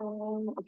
Okay.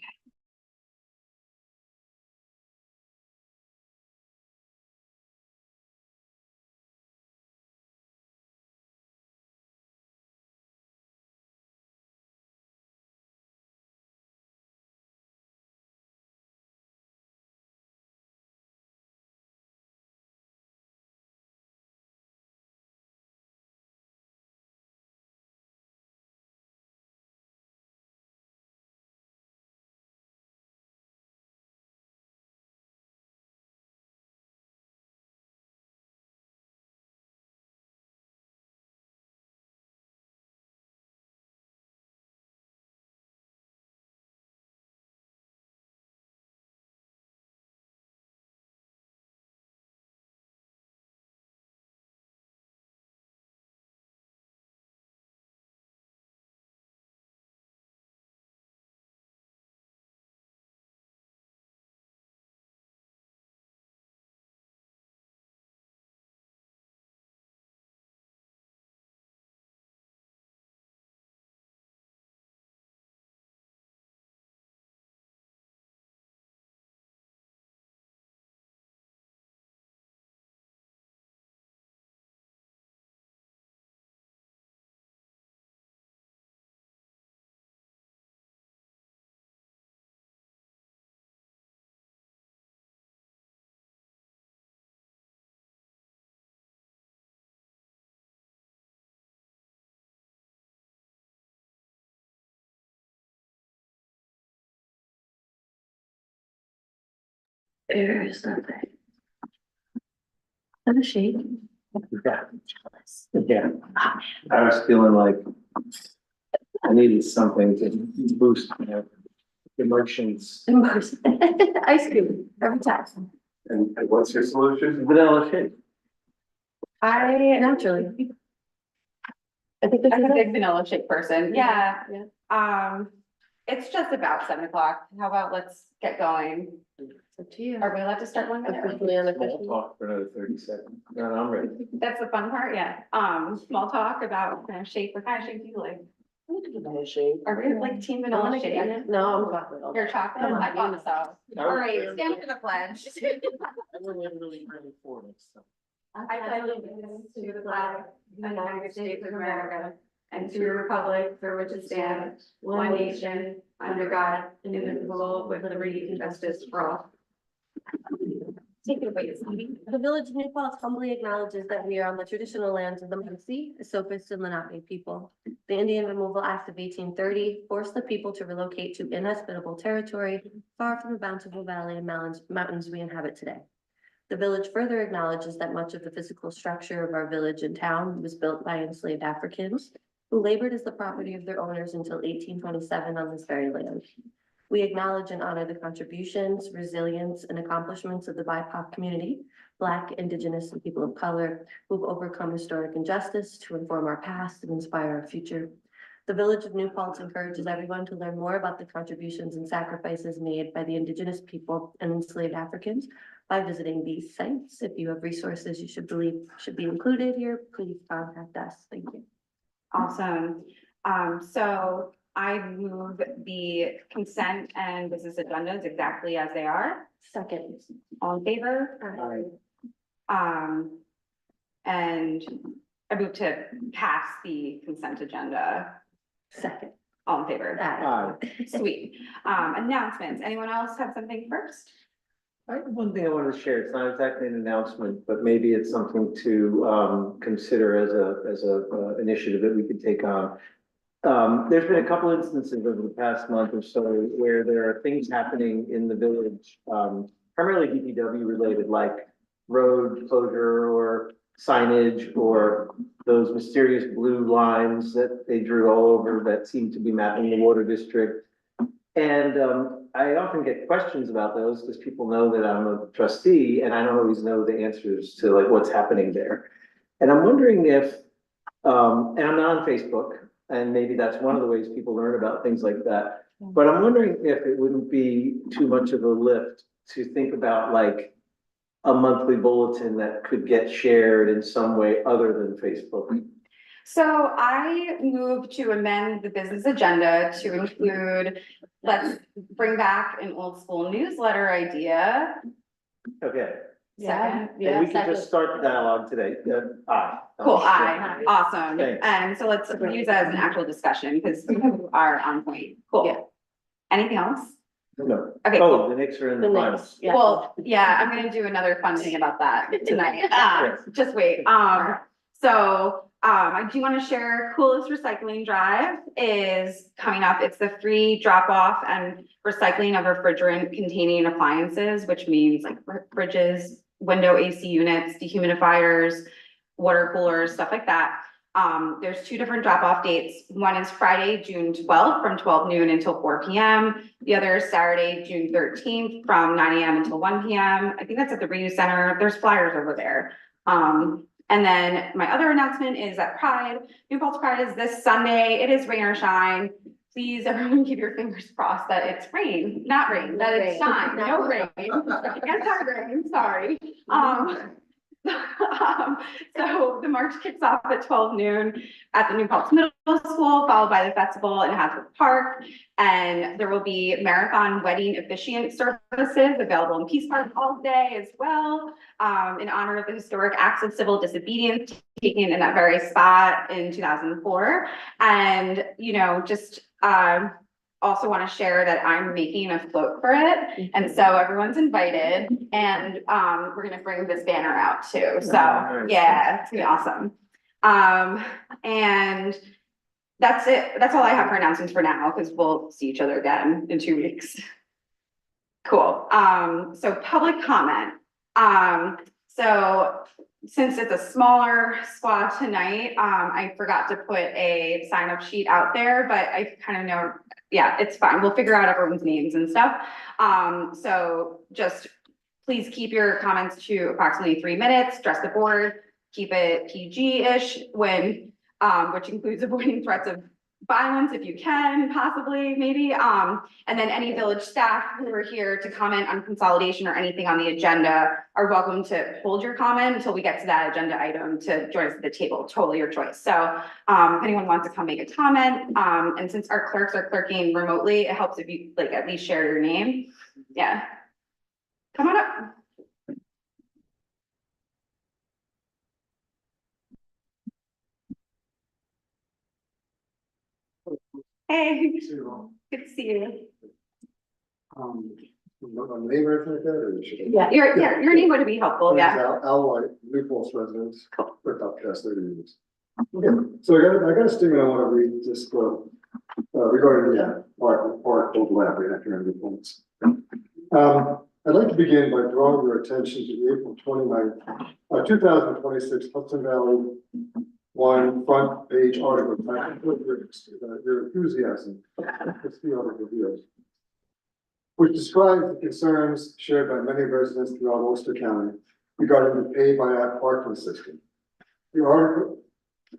There is nothing. Have a shake. Yeah. Yeah, I was feeling like I needed something to boost my emotions. Ice cream every time. And what's your solution? Vanilla shake. Naturally. I think this I'm is a big it. vanilla shake person. Yeah, Yeah. it's just about 7 o'clock. How about let's get going? It's up to you. Are we allowed to start 1 minute? Officially Small unofficially. talk for another 30 seconds. No, I'm ready. That's the fun part, yeah. Small talk about kind of shake, what kind of shake do you like? Vanilla shake. Are we like team vanilla shake? No, I'm chocolate. You're chocolate? Come on. I thought so. All right, stand for the pledge. I'm really for it. So. I pledge allegiance to the flag of the United States of America and to the republic for which it stands, one nation, under God, indivisible, with liberty and justice for all. Take it away, Sandy. The Village of New Paltz humbly acknowledges that we are on the traditional lands of the Munsee, Esopus, and Lenape people. The Indian Removal Act of 1830 forced the people to relocate to inhospitable territory far from the bountiful valley and mountains we inhabit today. The village further acknowledges that much of the physical structure of our village and town was built by enslaved Africans who labored as the property of their owners until 1827 on this very land. We acknowledge and honor the contributions, resilience, and accomplishments of the BIPOC community, Black, Indigenous, and people of color, who've overcome historic injustice to inform our past and inspire our future. The Village of New Paltz encourages everyone to learn more about the contributions and sacrifices made by the Indigenous people and enslaved Africans by visiting these sites. If you have resources you should be included here, please contact us. Thank you. Awesome. So I move the consent and business agendas exactly as they are. Second. All in favor? And I move to pass the consent agenda. Second. All in favor? Aye. Sweet. Announcements. Anyone else have something first? I have one thing I wanted to share. It's not exactly an announcement, but maybe it's something to consider as a initiative that we could take on. There's been a couple instances over the past month or so where there are things happening in the village, primarily DPW related, like road closure or signage or those mysterious blue lines that they drew all over that seem to be mapping the water district. And I often get questions about those because people know that I'm a trustee and I don't always know the answers to like what's happening there. And I'm wondering if, and I'm not on Facebook, and maybe that's one of the ways people learn about things like that. But I'm wondering if it wouldn't be too much of a lift to think about like a monthly bulletin that could get shared in some way other than Facebook. So I moved to amend the business agenda to include, let's bring back an old school newsletter idea. Okay, Second. and we can just start the dialogue today, aye. Cool, Yeah. awesome. Thanks. And so let's use that as an actual discussion because you are on point. Cool. Anything else? No, Okay, oh, cool. the Knicks are in The the Knicks, finals. yeah. Well, yeah, I'm gonna do another fun thing about that tonight. Yes. Just wait. I do want to share Coolest Recycling Drive is coming up. It's the free drop off and recycling of refrigerant containing appliances, which means like fridges, window AC units, dehumidifiers, water coolers, stuff like that. There's two different drop off dates. One is Friday, June 12th from 12 noon until 4 p.m. The other is Saturday, June 13th from 9 a.m. until 1 p.m. I think that's at the reuse center. There's flyers over there. And then my other announcement is that Pride, New Paltz Pride is this Sunday. It is rain or shine. Please, everyone keep your fingers crossed that it's rain, not rain, that it's shine, no rain. Anti-rain, sorry. So the march kicks off at 12 noon at the New Paltz Middle School, followed by the festival in Hasbrook Park. And there will be marathon wedding officiant services available in Peace Park all day as well, in honor of the historic acts of civil disobedience taken in that very spot in 2004. And, also want to share that I'm making a float for it. And so everyone's invited and we're gonna bring this banner out too. So Nice. yeah, it's gonna be awesome. And that's it. That's all I have for announcements for now, because we'll see each other again in 2 weeks. Cool. So public comment. So since it's a smaller squad tonight, I forgot to put a sign up sheet out there, but I kind of know, yeah, it's fine. We'll figure out everyone's names and stuff. So just please keep your comments to approximately 3 minutes, dress the board, keep it PG-ish when, which includes avoiding threats of violence if you can, possibly, maybe. And then any village staff who are here to comment on consolidation or anything on the agenda are welcome to hold your comment until we get to that agenda item to join us at the table. Totally your choice. So if anyone wants to come make a comment, and since our clerks are clerking remotely, it helps if you like at least share your name. Yeah. Come on up. Hey, good to see you. My name or anything like that, or should I? Yeah, your name would be helpful, My name's yeah. Al White, New Falls resident, Cool. for about the past 30 years. Okay, so I got a statement I want to read just regarding the park overlap we have here in New Paltz. I'd like to begin by drawing your attention to the April 29th, 2026 Hudson Valley One front page article. Your enthusiasm. It's the article here, which describes the concerns shared by many residents throughout Ulster County regarding the pay-by-app parking system. The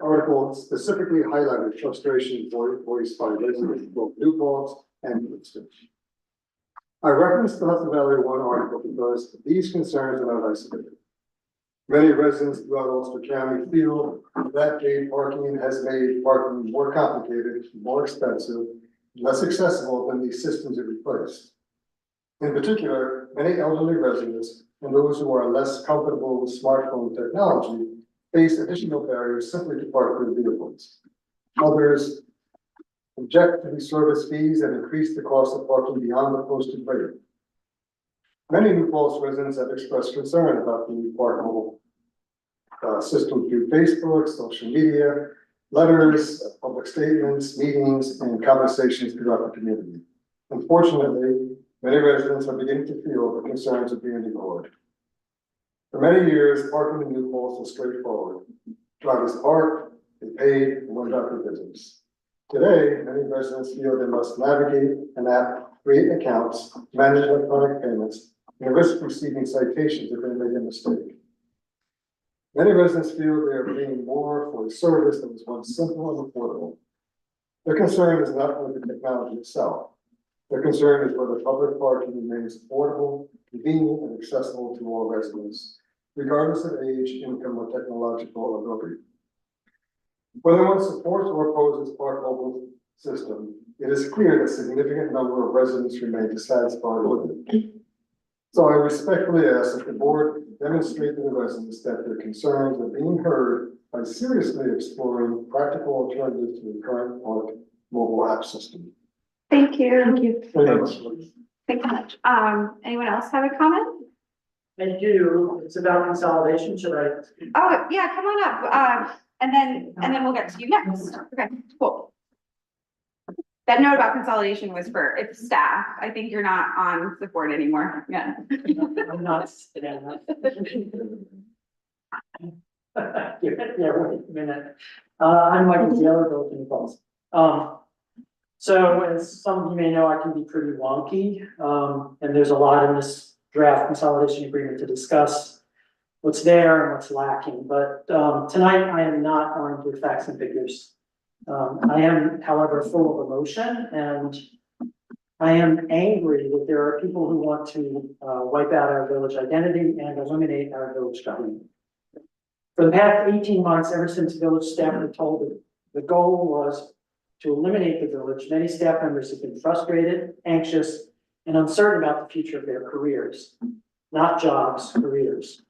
article specifically highlighted frustration voiced by residents of both New Paltz and Woodstock. I referenced the Hudson Valley One article because these concerns are not isolated. Many residents throughout Ulster County feel that paid parking has made parking more complicated, more expensive, less accessible than these systems have replaced. In particular, many elderly residents and those who are less comfortable with smartphone technology face additional barriers simply to park their vehicles. Others object to the service fees and increase the cost of parking beyond the posted rate. Many New Paltz residents have expressed concern about the new park mobile system through Facebook, social media, letters, public statements, meetings, and conversations throughout the community. Unfortunately, many residents are beginning to feel the concerns of being ignored. For many years, parking in New Paltz was straightforward. Drivers park, they paid, and went about their business. Today, many residents feel they must navigate an app, create accounts, manage electronic payments, and risk receiving citations if they make a mistake. Many residents feel they are paying more for a service that was once simple and affordable. Their concern is not with the technology itself. Their concern is whether public parking remains affordable, convenient, and accessible to all residents, regardless of age, income, or technological ability. Whether one supports or opposes park mobile system, it is clear that a significant number of residents remain dissatisfied with it. So I respectfully ask that the board demonstrate to the residents that their concerns are being heard by seriously exploring practical alternatives to the current park mobile app system. Thank you. Thank you. Thanks so much. Anyone else have a comment? I do, it's about consolidation, should I? Oh, yeah, come on up. And then we'll get to you next. Okay, cool. That note about consolidation was for it's staff. I think you're not on the board anymore. Yeah. I'm not sitting on that. Yeah, wait a minute. I'm Michael Taylor, Village Falls. So as some of you may know, I can be pretty wonky, and there's a lot in this draft consolidation agreement to discuss what's there and what's lacking, but tonight I am not armed with facts and figures. I am, however, full of emotion, and I am angry that there are people who want to wipe out our village identity and eliminate our village government. For the past 18 months, ever since village staff were told that the goal was to eliminate the village, many staff members have been frustrated, anxious, and uncertain about the future of their careers, not jobs, careers.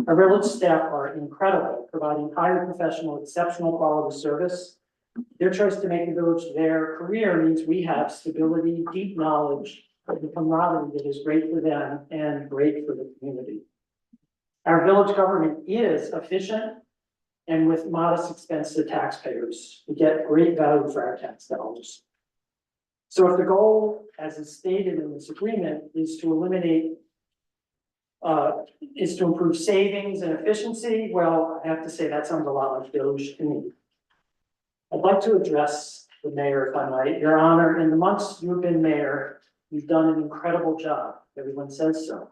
Our village staff are incredible, providing highly professional, exceptional quality service. Their choice to make the village their career means we have stability, deep knowledge, and the camaraderie that is great for them and great for the community. Our village government is efficient and with modest expense to taxpayers. We get great value for our tax dollars. So if the goal, as is stated in this agreement, is to eliminate, is to improve savings and efficiency, well, I have to say that sounds a lot like Doge to me. I'd like to address the mayor, if I might. Your Honor, in the months you've been mayor, you've done an incredible job. Everyone says so.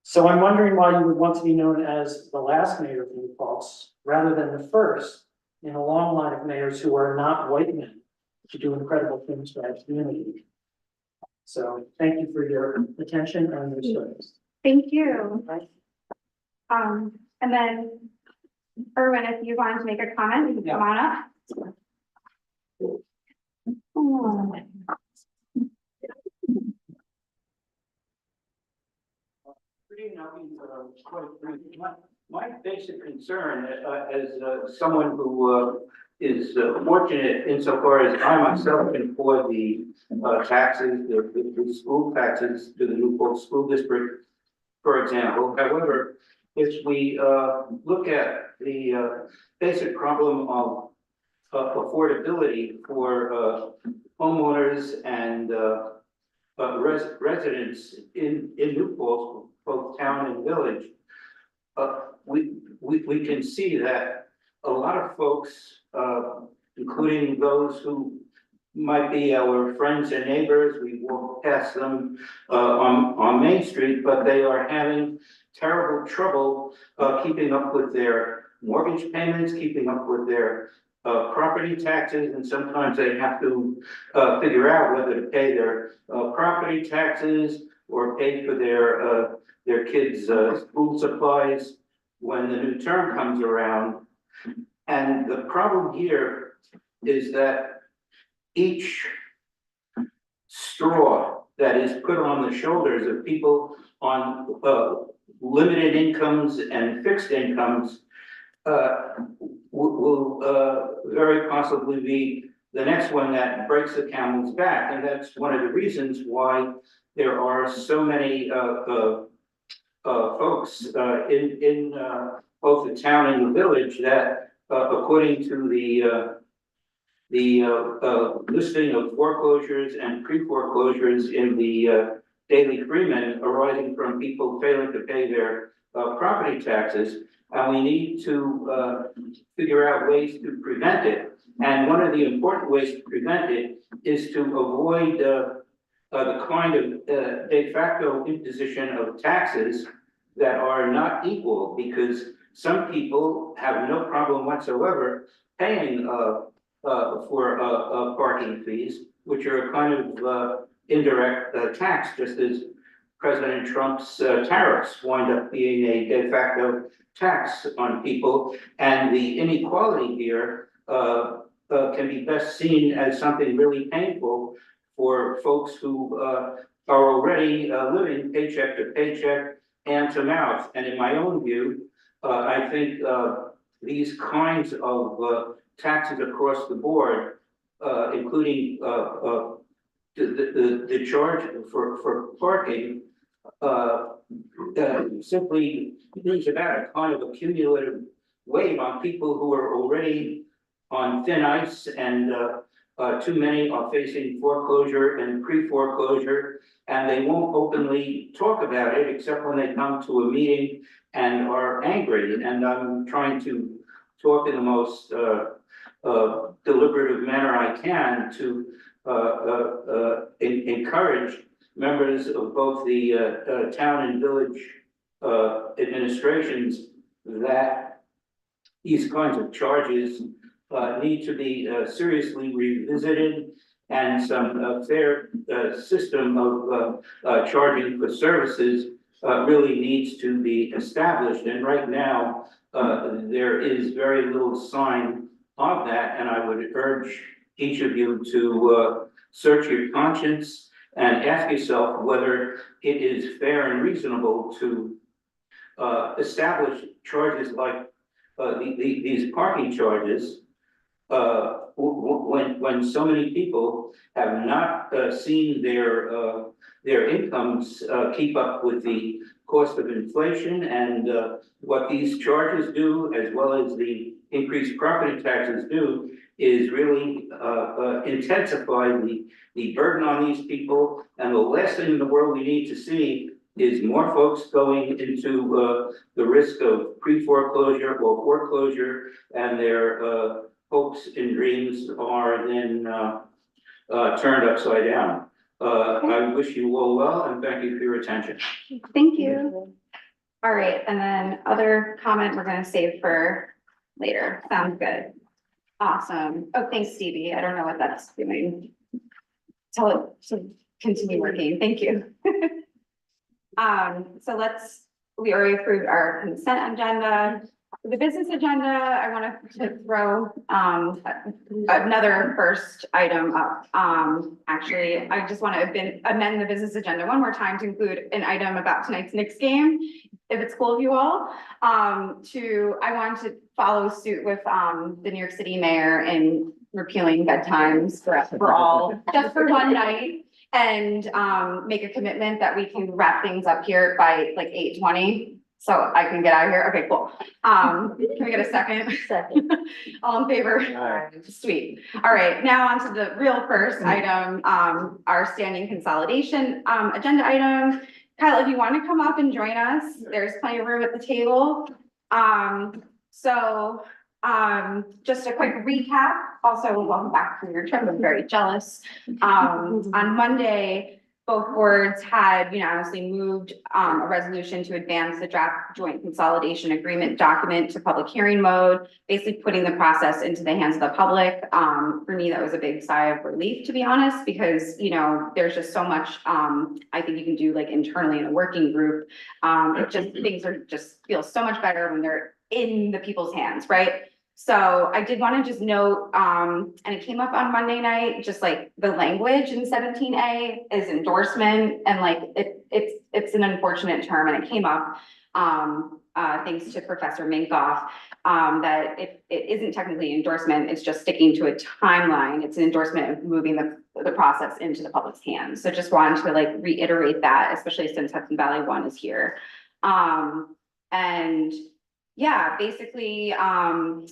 So I'm wondering why you would want to be known as the last mayor of New Paltz, rather than the first in a long line of mayors who are not white men to do incredible things for our community. So thank you for your attention and your service. Thank you. And then Erwin, if you wanted to make a comment, you can come on up. Oh. Quite brief. My basic concern, as someone who is fortunate insofar as I myself can afford the taxes, the school taxes to the Newport School District, for example. However, if we look at the basic problem of affordability for homeowners and residents in Newport, both town and village, we can see that a lot of folks, including those who might be our friends and neighbors, we walk past them on Main Street, but they are having terrible trouble keeping up with their mortgage payments, keeping up with their property taxes, and sometimes they have to figure out whether to pay their property taxes or pay for their kids' school supplies when the new term comes around. And the problem here is that each straw that is put on the shoulders of people on limited incomes and fixed incomes will very possibly be the next one that breaks the camel's back. And that's one of the reasons why there are so many folks in both the town and the village that, according to the listing of foreclosures and pre-foreclosures in the Daily Freeman arising from people failing to pay their property taxes, and we need to figure out ways to prevent it. And one of the important ways to prevent it is to avoid the kind of de facto imposition of taxes that are not equal, because some people have no problem whatsoever paying for parking fees, which are a kind of indirect tax, just as President Trump's tariffs wind up being a de facto tax on people. And the inequality here can be best seen as something really painful for folks who are already living paycheck to paycheck, hand to mouth. And in my own view, I think these kinds of taxes across the board, including the charge for parking, simply brings about a kind of a cumulative weight on people who are already on thin ice, and too many are facing foreclosure and pre-foreclosure, and they won't openly talk about it except when they come to a meeting and are angry. And I'm trying to talk in the most deliberative manner I can to encourage members of both the town and village administrations that these kinds of charges need to be seriously revisited, and some fair system of charging for services really needs to be established. And right now, there is very little sign of that, and I would urge each of you to search your conscience and ask yourself whether it is fair and reasonable to establish charges like these parking charges when so many people have not seen their incomes keep up with the cost of inflation, and what these charges do, as well as the increased property taxes do, is really intensify the burden on these people. And the last thing in the world we need to see is more folks going into the risk of pre-foreclosure or foreclosure, and their hopes and dreams are then turned upside down. I wish you all well, and thank you for your attention. Thank you. All right, and then other comment we're gonna save for later. Sounds good. Awesome. Oh, thanks, Stevie. I don't know what that's doing. Tell it to continue working. Thank you. So we already approved our consent agenda. The business agenda, I wanted to throw another first item up. Actually, I just want to amend the business agenda one more time to include an item about tonight's Knicks game, if it's cool with you all. I wanted to follow suit with the New York City mayor in repealing bedtimes for all, just for one night. And make a commitment that we can wrap things up here by like 8:20. So I can get out of here. Okay, cool. Can we get a second? Second. All in favor? Sweet. All right, now on to the real first item, our standing consolidation agenda item. Kyle, if you want to come up and join us, there's plenty of room at the table. Just a quick recap. Also, welcome back from your trip. I'm very jealous. On Monday, both boards had unanimously moved a resolution to advance the draft joint consolidation agreement document to public hearing mode, basically putting the process into the hands of the public. For me, that was a big sigh of relief, to be honest, because there's just so much I think you can do like internally in a working group. Things feel so much better when they're in the people's hands, right? So I did want to just note, and it came up on Monday night, just like the language in 17A is endorsement, and like it's an unfortunate term, and it came up thanks to Professor Minkoff, that it isn't technically endorsement, it's just sticking to a timeline. It's an endorsement of moving the process into the public's hands. So just wanted to like reiterate that, especially since Hudson Valley 1 is here. And yeah, basically, I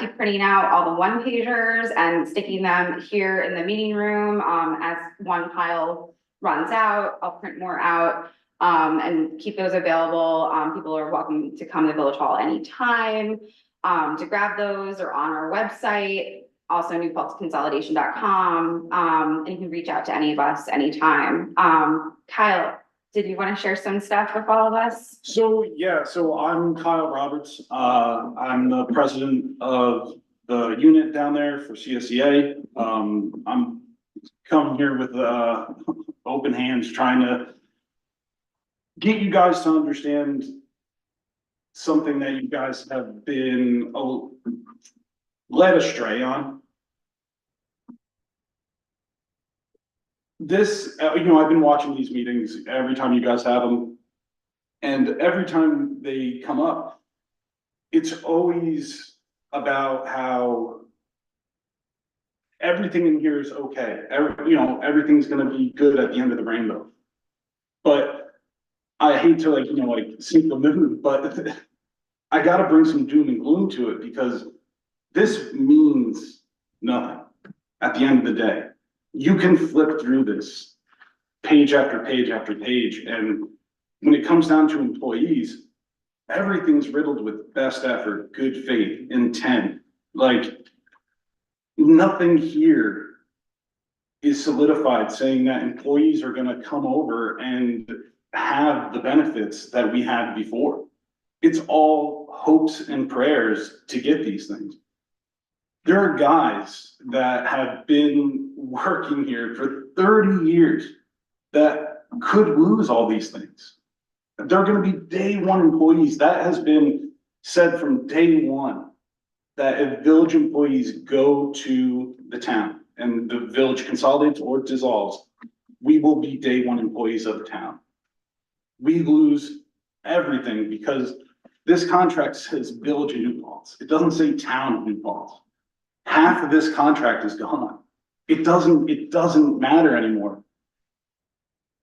keep printing out all the one pagers and sticking them here in the meeting room. As one pile runs out, I'll print more out, and keep those available. People are welcome to come to Village Hall anytime, to grab those, or on our website, also newpaltzconsolidation.com. And you can reach out to any of us anytime. Kyle, did you want to share some stuff with all of us? So I'm Kyle Roberts. I'm the president of the unit down there for CSEA. I'm coming here with open hands, trying to get you guys to understand something that you guys have been led astray on. This, I've been watching these meetings every time you guys have them. And every time they come up, it's always about how everything in here is okay. Everything's gonna be good at the end of the rainbow. But I hate to sink the mood, but I gotta bring some doom and gloom to it because this means nothing at the end of the day. You can flip through this page after page after page, and when it comes down to employees, everything's riddled with best effort, good faith, intent. Like, nothing here is solidified saying that employees are gonna come over and have the benefits that we had before. It's all hopes and prayers to get these things. There are guys that have been working here for 30 years that could lose all these things. They're gonna be day one employees. That has been said from day one, that if village employees go to the town and the village consolidates or dissolves, we will be day one employees of the town. We lose everything because this contract says village of New Paltz. It doesn't say town of New Paltz. Half of this contract is gone. It doesn't matter anymore.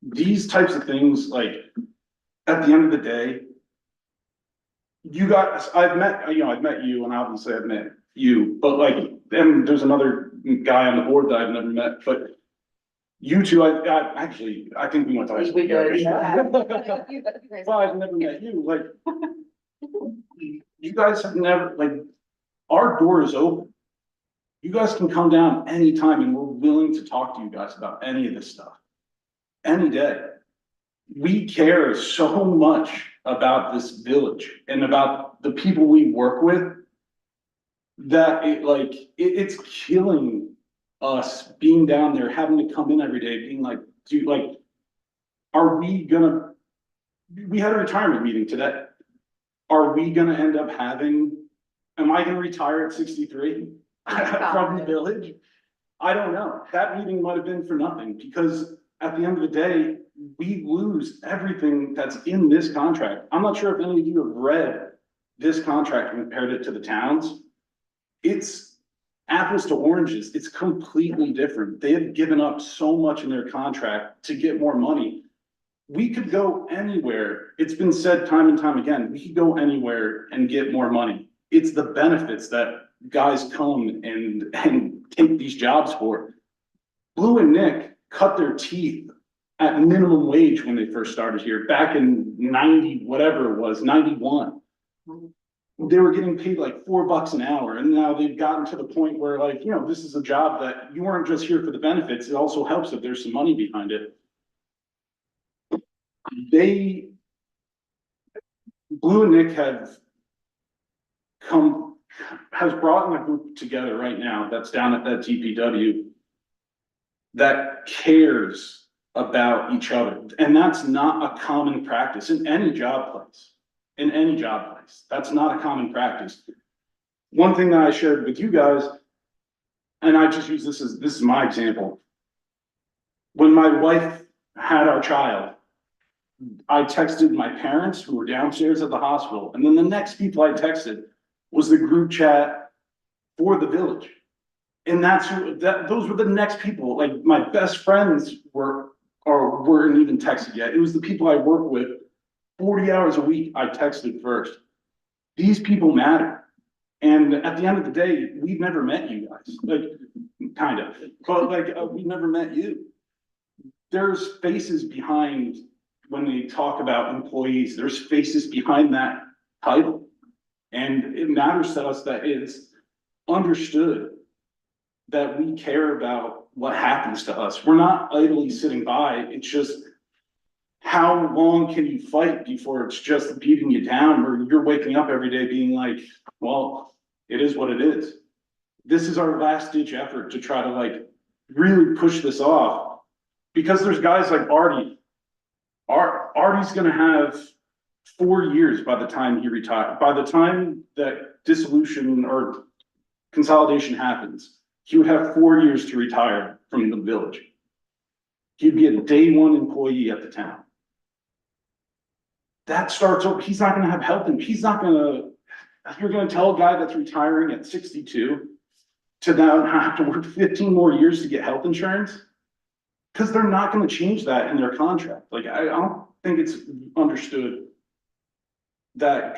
These types of things, like, at the end of the day, I've met you, and obviously I've met you, but and there's another guy on the board that I've never met, but you two, I think we went to high school together. Well, I've never met you, you guys have never, our door is open. You guys can come down anytime and we're willing to talk to you guys about any of this stuff. Any day. We care so much about this village and about the people we work with that it's killing us being down there, having to come in every day, being like, dude, we had a retirement meeting today. Are we gonna end up am I gonna retire at 63 from the village? I don't know. That meeting might have been for nothing because at the end of the day, we lose everything that's in this contract. I'm not sure if any of you have read this contract and compared it to the towns. It's apples to oranges. It's completely different. They have given up so much in their contract to get more money. We could go anywhere. It's been said time and time again, we could go anywhere and get more money. It's the benefits that guys come and take these jobs for. Blue and Nick cut their teeth at minimum wage when they first started here back in 90, whatever it was, 91. They were getting paid like $4 an hour. And now they've gotten to the point where this is a job that you weren't just here for the benefits. It also helps that there's some money behind it. Blue and Nick has brought in a group together right now that's down at that DPW that cares about each other. And that's not a common practice in any job place. That's not a common practice. One thing that I shared with you guys, and I just use this is my example. When my wife had our child, I texted my parents who were downstairs at the hospital. And then the next people I texted was the group chat for the village. And those were the next people. Like, my best friends weren't even texted yet. It was the people I work with 40 hours a week I texted first. These people matter. And at the end of the day, we've never met you guys, kind of, but we've never met you. There's faces behind when they talk about employees, there's faces behind that title. And it matters to us that it's understood that we care about what happens to us. We're not idly sitting by. It's just, how long can you fight before it's just beating you down, or you're waking up every day being like, well, it is what it is. This is our last ditch effort to try to really push this off, because there's guys like Artie Artie's gonna have 4 years by the time he retires, by the time that dissolution or consolidation happens, he would have 4 years to retire from the village. He'd be a day one employee at the town. That starts over, he's not gonna have health, and he's not gonna, you're gonna tell a guy that's retiring at 62 to now have to work 15 more years to get health insurance? Cause they're not gonna change that in their contract. Like, I don't think it's understood that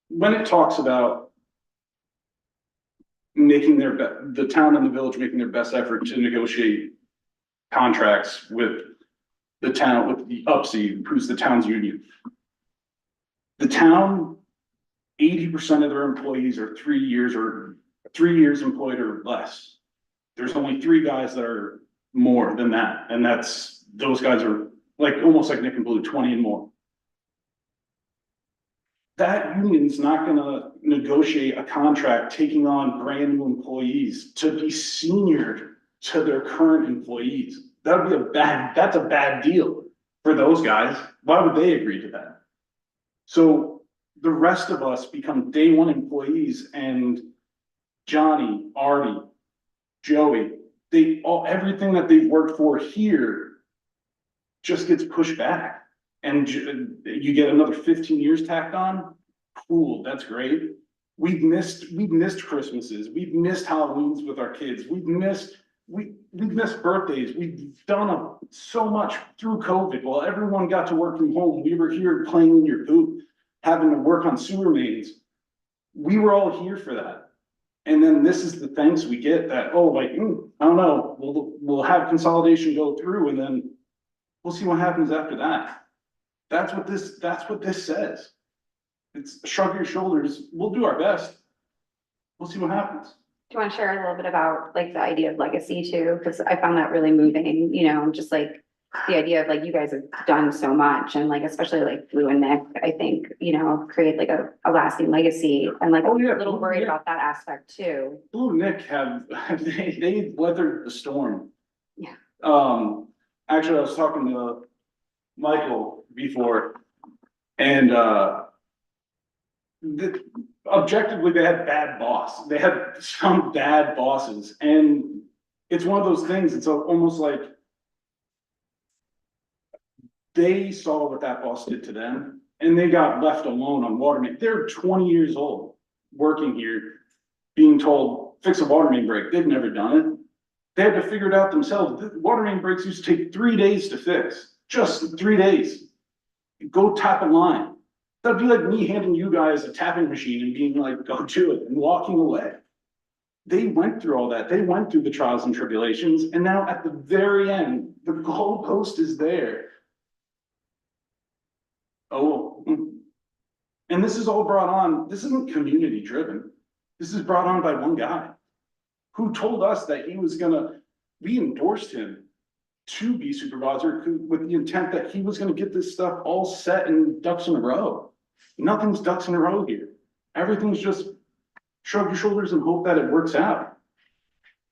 when it talks about making the town and the village making their best effort to negotiate contracts with the town, with the UPSI, who's the town's union. The town, 80% of their employees are 3 years employed or less. There's only 3 guys that are more than that, and those guys are like, almost like Nick and Blue, 20 and more. That union's not gonna negotiate a contract taking on brand new employees to be senior to their current employees. That's a bad deal for those guys. Why would they agree to that? So the rest of us become day one employees, and Johnny, Artie, Joey, everything that they've worked for here just gets pushed back. And you get another 15 years tacked on. Cool, that's great. We've missed Christmases. We've missed Halloweens with our kids. We've missed birthdays. We've done so much through COVID. While everyone got to work from home, we were here playing in your poop, having to work on sewer mains. We were all here for that. And then this is the thanks we get that, oh, like, I don't know, we'll have consolidation go through, and then we'll see what happens after that. That's what this says. It's shrug your shoulders. We'll do our best. We'll see what happens. Do you want to share a little bit about like the idea of legacy too? Because I found that really moving, you know, just like the idea of like, you guys have done so much, and like, especially like Blue and Nick, I think, you know, create like a lasting legacy, and like, Oh, yeah, a little Blue worried and Nick. about that aspect too. Blue and Nick they weathered the storm. Yeah. Actually, I was talking to Michael before, and objectively, they had they had some bad bosses, and it's one of those things, it's almost like they saw what that boss did to them, and they got left alone on water main. They're 20 years old, working here, being told, fix a water main break. They've never done it. They had to figure it out themselves. The water main breaks used to take 3 days to fix, just 3 days. Go tap a line. That'd be like me handing you guys a tapping machine and being like, go do it, and walking away. They went through all that. They went through the trials and tribulations, and now at the very end, the goalpost is there. Oh, and this is all brought on, this isn't community driven. This is brought on by one guy who told us that we endorsed him to be supervisor with the intent that he was gonna get this stuff all set and ducks in a row. Nothing's ducks in a row here. Everything's just shrug your shoulders and hope that it works out.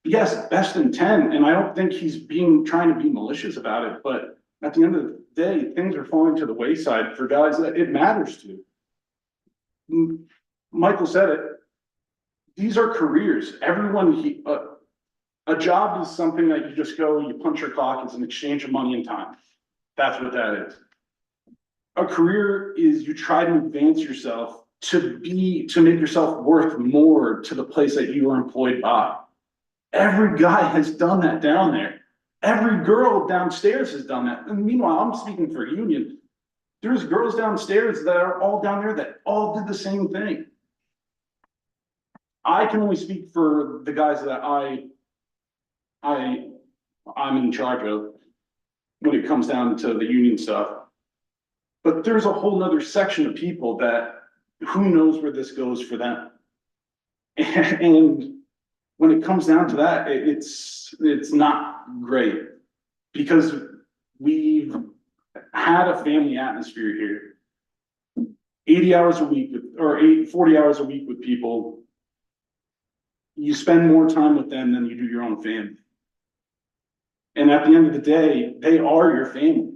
Yes, best intent, and I don't think he's trying to be malicious about it, but at the end of the day, things are falling to the wayside for guys that it matters to. Michael said it. These are careers. A job is something that you just go, you punch your clock, it's an exchange of money and time. That's what that is. A career is you try to advance yourself to make yourself worth more to the place that you are employed by. Every guy has done that down there. Every girl downstairs has done that. And meanwhile, I'm speaking for union. There's girls downstairs that are all down there that all did the same thing. I can only speak for the guys that I'm in charge of when it comes down to the union stuff. But there's a whole nother section of people that who knows where this goes for them. And when it comes down to that, it's not great, because we've had a family atmosphere here. 80 hours a week 40 hours a week with people. You spend more time with them than you do your own family. And at the end of the day, they are your family.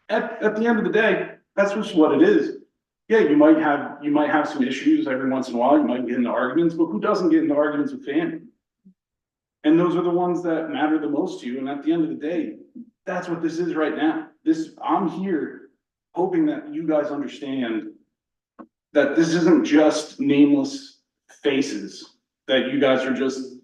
at the end of the day, that's just what it is. Yeah, you might have some issues every once in a while, you might get into arguments, but who doesn't get into arguments with family? And those are the ones that matter the most to you, and at the end of the day, that's what this is right now. I'm here hoping that you guys understand that this isn't just nameless faces, that you guys are just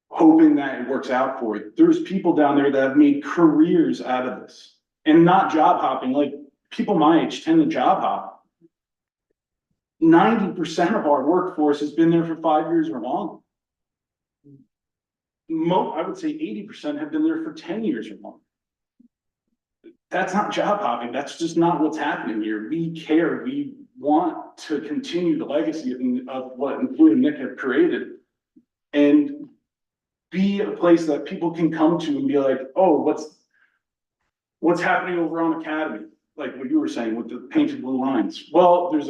hoping that it works out for you. There's people down there that have made careers out of this, and not job hopping, like people my age tend to job hop. 90% of our workforce has been there for 5 years or longer. I would say 80% have been there for 10 years or longer. That's not job hopping. That's just not what's happening here. We care. We want to continue the legacy of what including Nick have created, and be a place that people can come to and be like, oh, what's happening over on Academy? Like what you were saying with the painted blue lines. Well, there's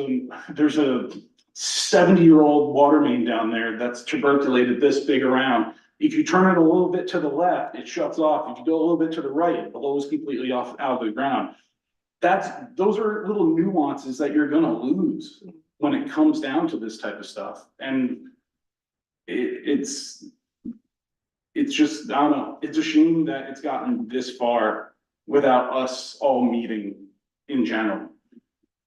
a 70-year-old water main down there that's tuberculated this big around. If you turn it a little bit to the left, it shuts off. If you go a little bit to the right, it blows completely out of the ground. Those are little nuances that you're gonna lose when it comes down to this type of stuff. And it's just, I don't know, it's a shame that it's gotten this far without us all meeting in general.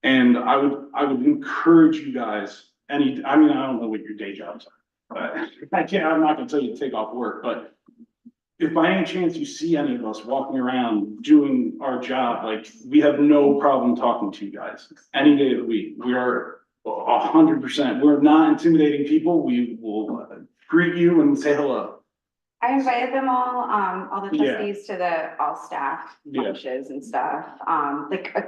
And I would encourage you guys, I don't know what your day jobs are. I'm not gonna tell you to take off work, but if by any chance you see any of us walking around doing our job, like, we have no problem talking to you guys any day of the week. We are 100%, we're not intimidating people. We will greet you and say hello. I invited them all the Yeah. trustees to the all staff Yeah. lunches and stuff.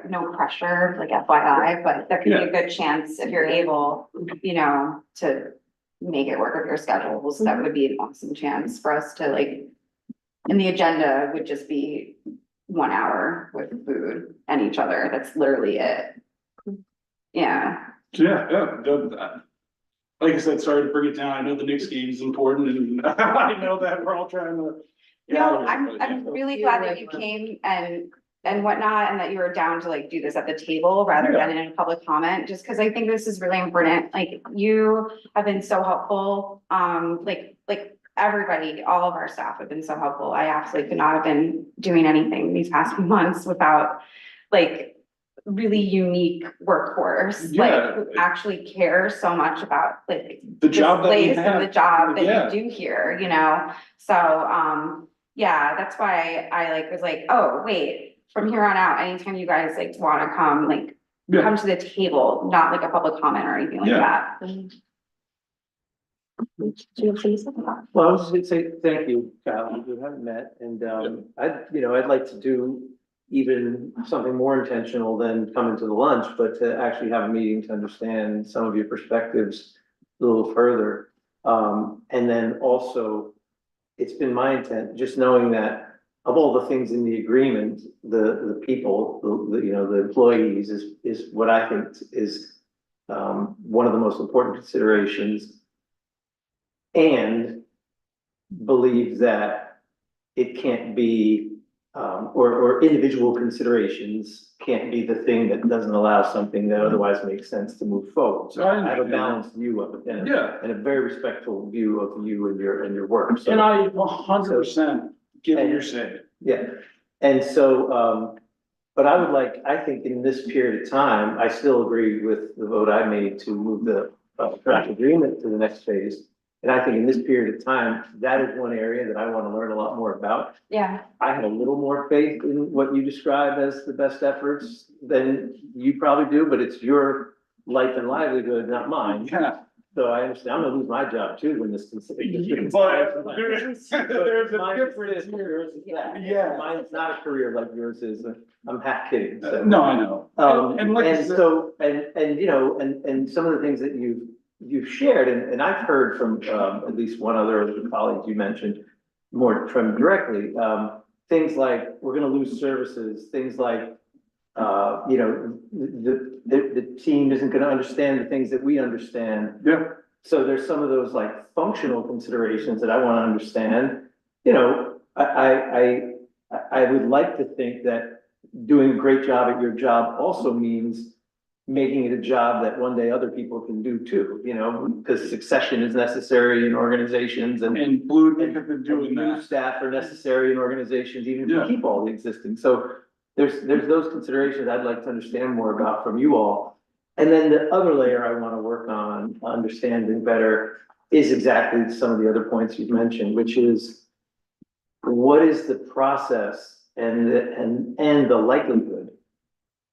No pressure, like FYI, but there could be a good chance if you're able, to make it work with your schedules. That would be an awesome chance for us to and the agenda would just be 1 hour with food and each other. That's literally it. Yeah. So like I said, sorry to bring it down. I know the Knicks game is important, and I know that we're all trying to. get out No, of here, but I'm really glad that you came and whatnot, and that you were down to do this at the table rather than in a public comment, just because I think this is really important. Like, you have been so helpful, like everybody, all of our staff have been so helpful. I absolutely could not have been doing anything these past few months without really unique workforce, Yeah. who actually cares so much about the this job that we place and have. the job that Yeah. you do here, So, yeah, that's why I was oh, wait, from here on out, anytime you guys wanna come, Yeah. come to the table, not a public comment or anything like Yeah. that. Do you have to say something? Well, I was just gonna say thank you, Kyle. We haven't met, and I'd like to do even something more intentional than coming to the lunch, but to actually have a meeting to understand some of your perspectives a little further. And then also, it's been my intent, just knowing that of all the things in the agreement, the people, the employees is what I think is one of the most important considerations. And believe that it can't be, or individual considerations can't be the thing that doesn't allow something that otherwise makes sense to move forward. So I have a balanced view of it, and a very respectful view of you and your work. So, And I 100% get what you're saying. yeah, and so, but I think in this period of time, I still agree with the vote I made to move the draft agreement to the next phase. And I think in this period of time, that is one area that I want to learn a lot more about. Yeah, I have a little more faith in what you describe as the best efforts than you probably do, but it's your life and livelihood, not mine. Yeah. So I understand, I'm gonna lose my job too when this. But there's a difference here. Yours is that. Yeah. Mine's not a career like yours is. I'm half kidding. So. No, I know. And like I and said- so, and some of the things that you've shared, and I've heard from, at least one other of the colleagues you mentioned, more from directly, things like, we're gonna lose services, things like, the team isn't gonna understand the things that we understand. Yeah. So there's some of those functional considerations that I wanna understand. I would like to think that doing a great job at your job also means making it a job that one day other people can do too, you know, because succession is necessary in organizations And Blue have been doing and new that. staff are necessary in organizations, even if Yeah. you keep all the existing. So there's those considerations I'd like to understand more about from you all. And then the other layer I want to work on understanding better is exactly some of the other points you've mentioned, which is what is the process and the likelihood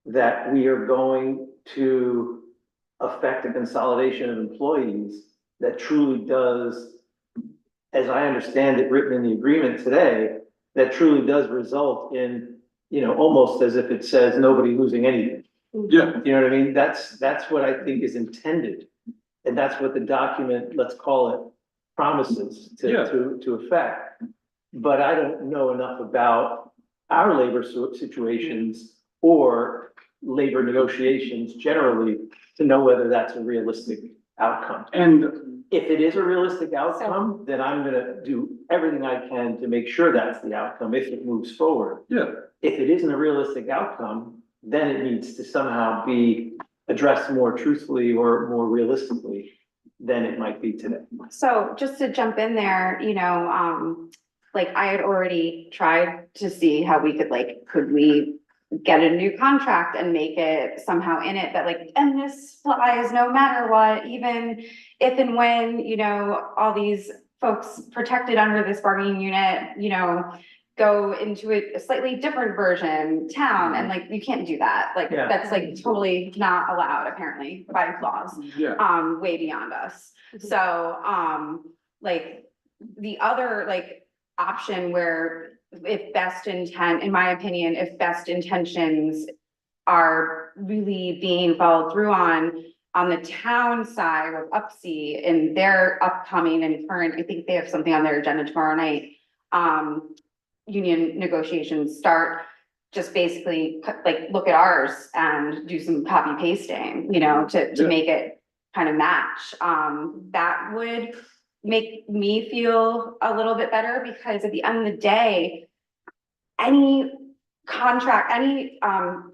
that we are going to affect a consolidation of employees that truly does, as I understand it, written in the agreement today, that truly does result in, you know, almost as if it says nobody losing anything. Yeah, You know what I mean? That's what I think is intended. And that's what the document, let's call it, promises Yeah. to affect. But I don't know enough about our labor situations or labor negotiations generally to know whether that's a realistic outcome. and If it is a realistic outcome, then I'm gonna do everything I can to make sure that's the outcome if it moves forward. yeah, If it isn't a realistic outcome, then it needs to somehow be addressed more truthfully or more realistically than it might be today. So just to jump in there, like I had already tried to see how we could could we get a new contract and make it somehow in it that and this applies no matter what, even if and when, all these folks protected under this bargaining unit, go into a slightly different version town, and you can't do that. Yeah. That's totally not allowed apparently by laws, yeah. way beyond us. So, the other option where if best intent, in my opinion, if best intentions are really being followed through on the town side of UPSI in their upcoming and current, I think they have something on their agenda tomorrow night. Union negotiations start, just basically look at ours and do some copy pasting, to Yeah. make it kind of match. That would make me feel a little bit better, because at the end of the day, any contract, any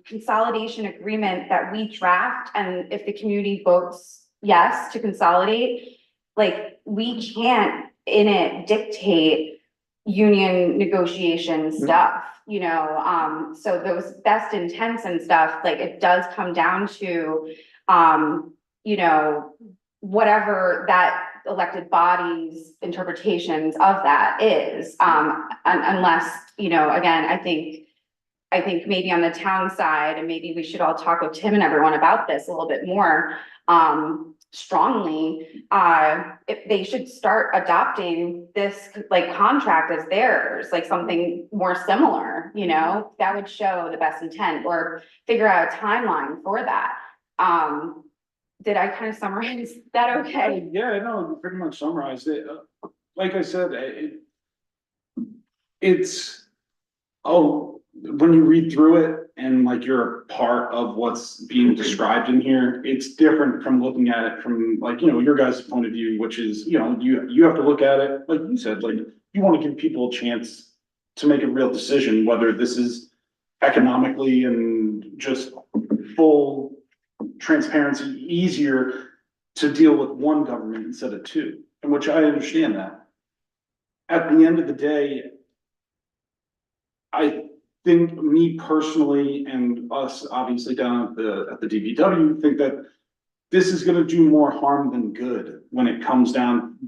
consolidation agreement that we draft, and if the community votes yes to consolidate, we can't in it dictate union negotiation stuff, so those best intents and stuff, it does come down to, whatever that elected body's interpretations of that is, unless, again, I think maybe on the town side, and maybe we should all talk with Tim and everyone about this a little bit more, strongly, if they should start adopting this contract as theirs, something more similar, that would show the best intent, or figure out a timeline for that. Did I kind of summarize that okay? Yeah, I know, you pretty much summarized it. Like I said, it's, when you read through it and you're a part of what's being described in here, it's different from looking at it from your guys' point of view, which is, you have to look at it, like you said, you want to give people a chance to make a real decision, whether this is economically and just full transparency easier to deal with one government instead of two, in which I understand that. At the end of the day, I think me personally and us obviously down at the DPW think that this is gonna do more harm than good when it comes down,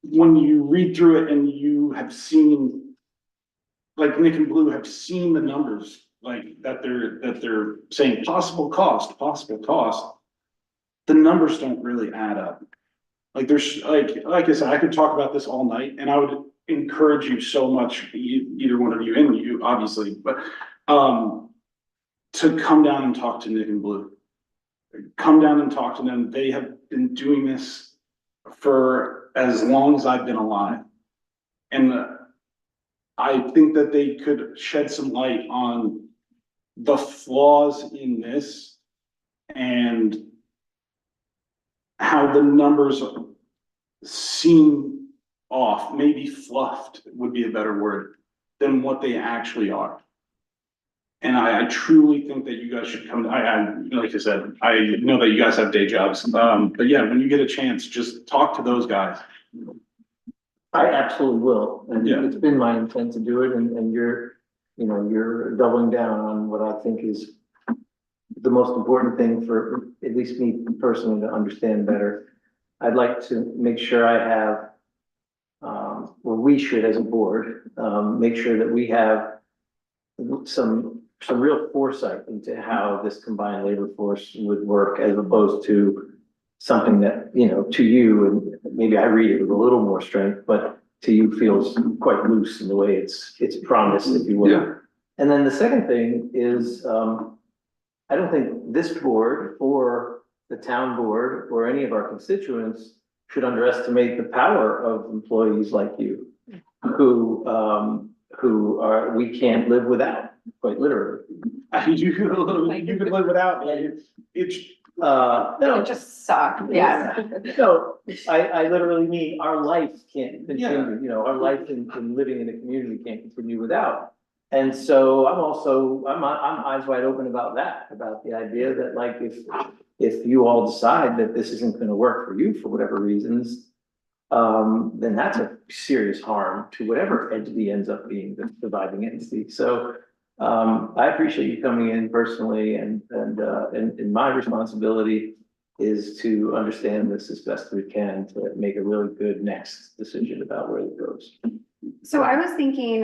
when you read through it and you have seen, Nick and Blue have seen the numbers, that they're saying possible cost, the numbers don't really add up. There's like I said, I could talk about this all night, and I would encourage you so much, either one of you, and you obviously, but to come down and talk to Nick and Blue. Come down and talk to them. They have been doing this for as long as I've been alive. And I think that they could shed some light on the flaws in this and how the numbers seem off, maybe fluffed would be a better word, than what they actually are. And I truly think that you guys should come, like I said, I know that you guys have day jobs, but yeah, when you get a chance, just talk to those guys. I absolutely will, and Yeah. it's been my intent to do it, and you're, you know, you're doubling down on what I think is the most important thing for at least me personally to understand better. I'd like to make sure I have, or we should as a board, make sure that we have some real foresight into how this combined labor force would work as opposed to something that, you know, to you, and maybe I read it with a little more strength, but to you feels quite loose in the way it's promised, if you will. Yeah. And then the second thing is, I don't think this board or the town board or any of our constituents should underestimate the power of employees like you who are, we can't live without, quite literally. You could live without me. It's, No, It just sucked, yeah. no, I literally mean our life can't continue, you know, our life in living in a community can't continue without. And so I'm eyes wide open about that, about the idea that like, if you all decide that this isn't gonna work for you for whatever reasons, then that's a serious harm to whatever entity ends up being the surviving entity. So, I appreciate you coming in personally, and my responsibility is to understand this as best we can to make a really good next decision about where it goes. So I was thinking,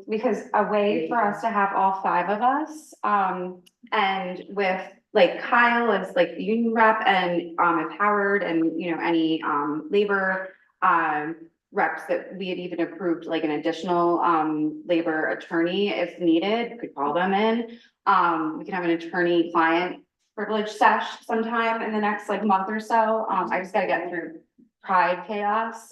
because a way for us to have all five of us, and with like Kyle as like the union rep and, if Howard and, you know, any, labor, reps that we had even approved like an additional, labor attorney if needed, could call them in. We can have an attorney-client privilege sesh sometime in the next like month or so. I just gotta get through Pride chaos.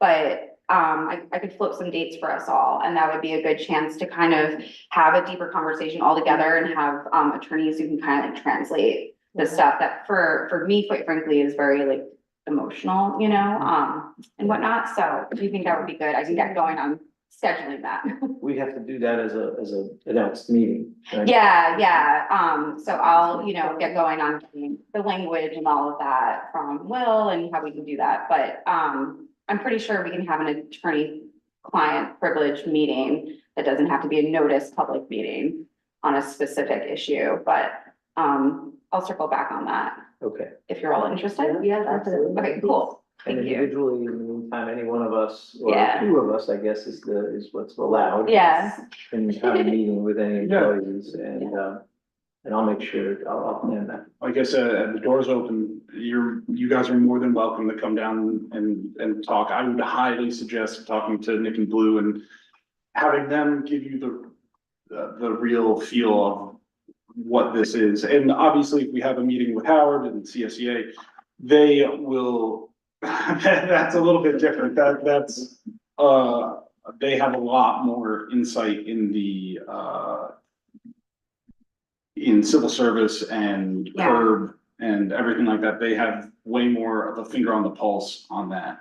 But I could float some dates for us all, and that would be a good chance to kind of have a deeper conversation all together and have attorneys who can kind of like translate the stuff that for me, quite frankly, is very like emotional, you know, and whatnot. So do you think that would be good? I can get going on scheduling that. We have to do that as a announced meeting, right? Yeah. So I'll, you know, get going on getting the language and all of that from Will and how we can do that. But I'm pretty sure we can have an attorney-client privilege meeting that doesn't have to be a notice public meeting on a specific issue, but I'll circle back on that Okay. if you're all interested. Yeah, absolutely. Okay, cool. And Thank you. individually, in the meantime, any one of us, or Yeah. two of us, I guess, is what's allowed. Yeah. And have a meeting with any employees, and I'll make sure, I'll plan that. like I said, the door's open, you guys are more than welcome to come down and talk. I would highly suggest talking to Nick and Blue and having them give you the real feel of what this is. And obviously, if we have a meeting with Howard and CSEA, they will, that's a little bit different. That's, they have a lot more insight in the, in civil service and Yeah. curb and everything like that. They have way more of a finger on the pulse on that.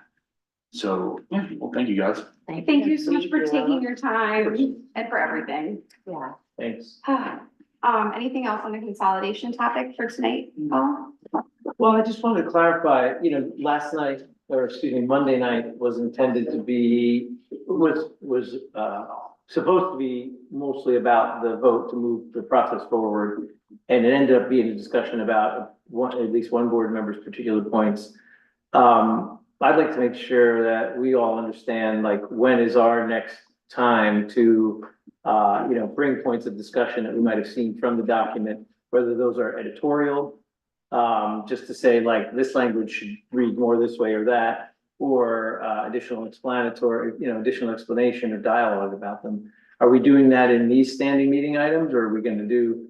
So, yeah, well, thank you guys. Thank you so much for taking your time and for everything. Yeah. Thanks. Anything else on the consolidation topic for tonight? Paul? Well, I just wanted to clarify, you know, last night, or excuse me, Monday night was intended to be, was supposed to be mostly about the vote to move the process forward. And it ended up being a discussion about at least one board member's particular points. I'd like to make sure that we all understand, like, when is our next time to, you know, bring points of discussion that we might have seen from the document, whether those are editorial, just to say like, this language should read more this way or that, or additional explanatory, you know, additional explanation or dialogue about them. Are we doing that in these standing meeting items, or are we gonna do,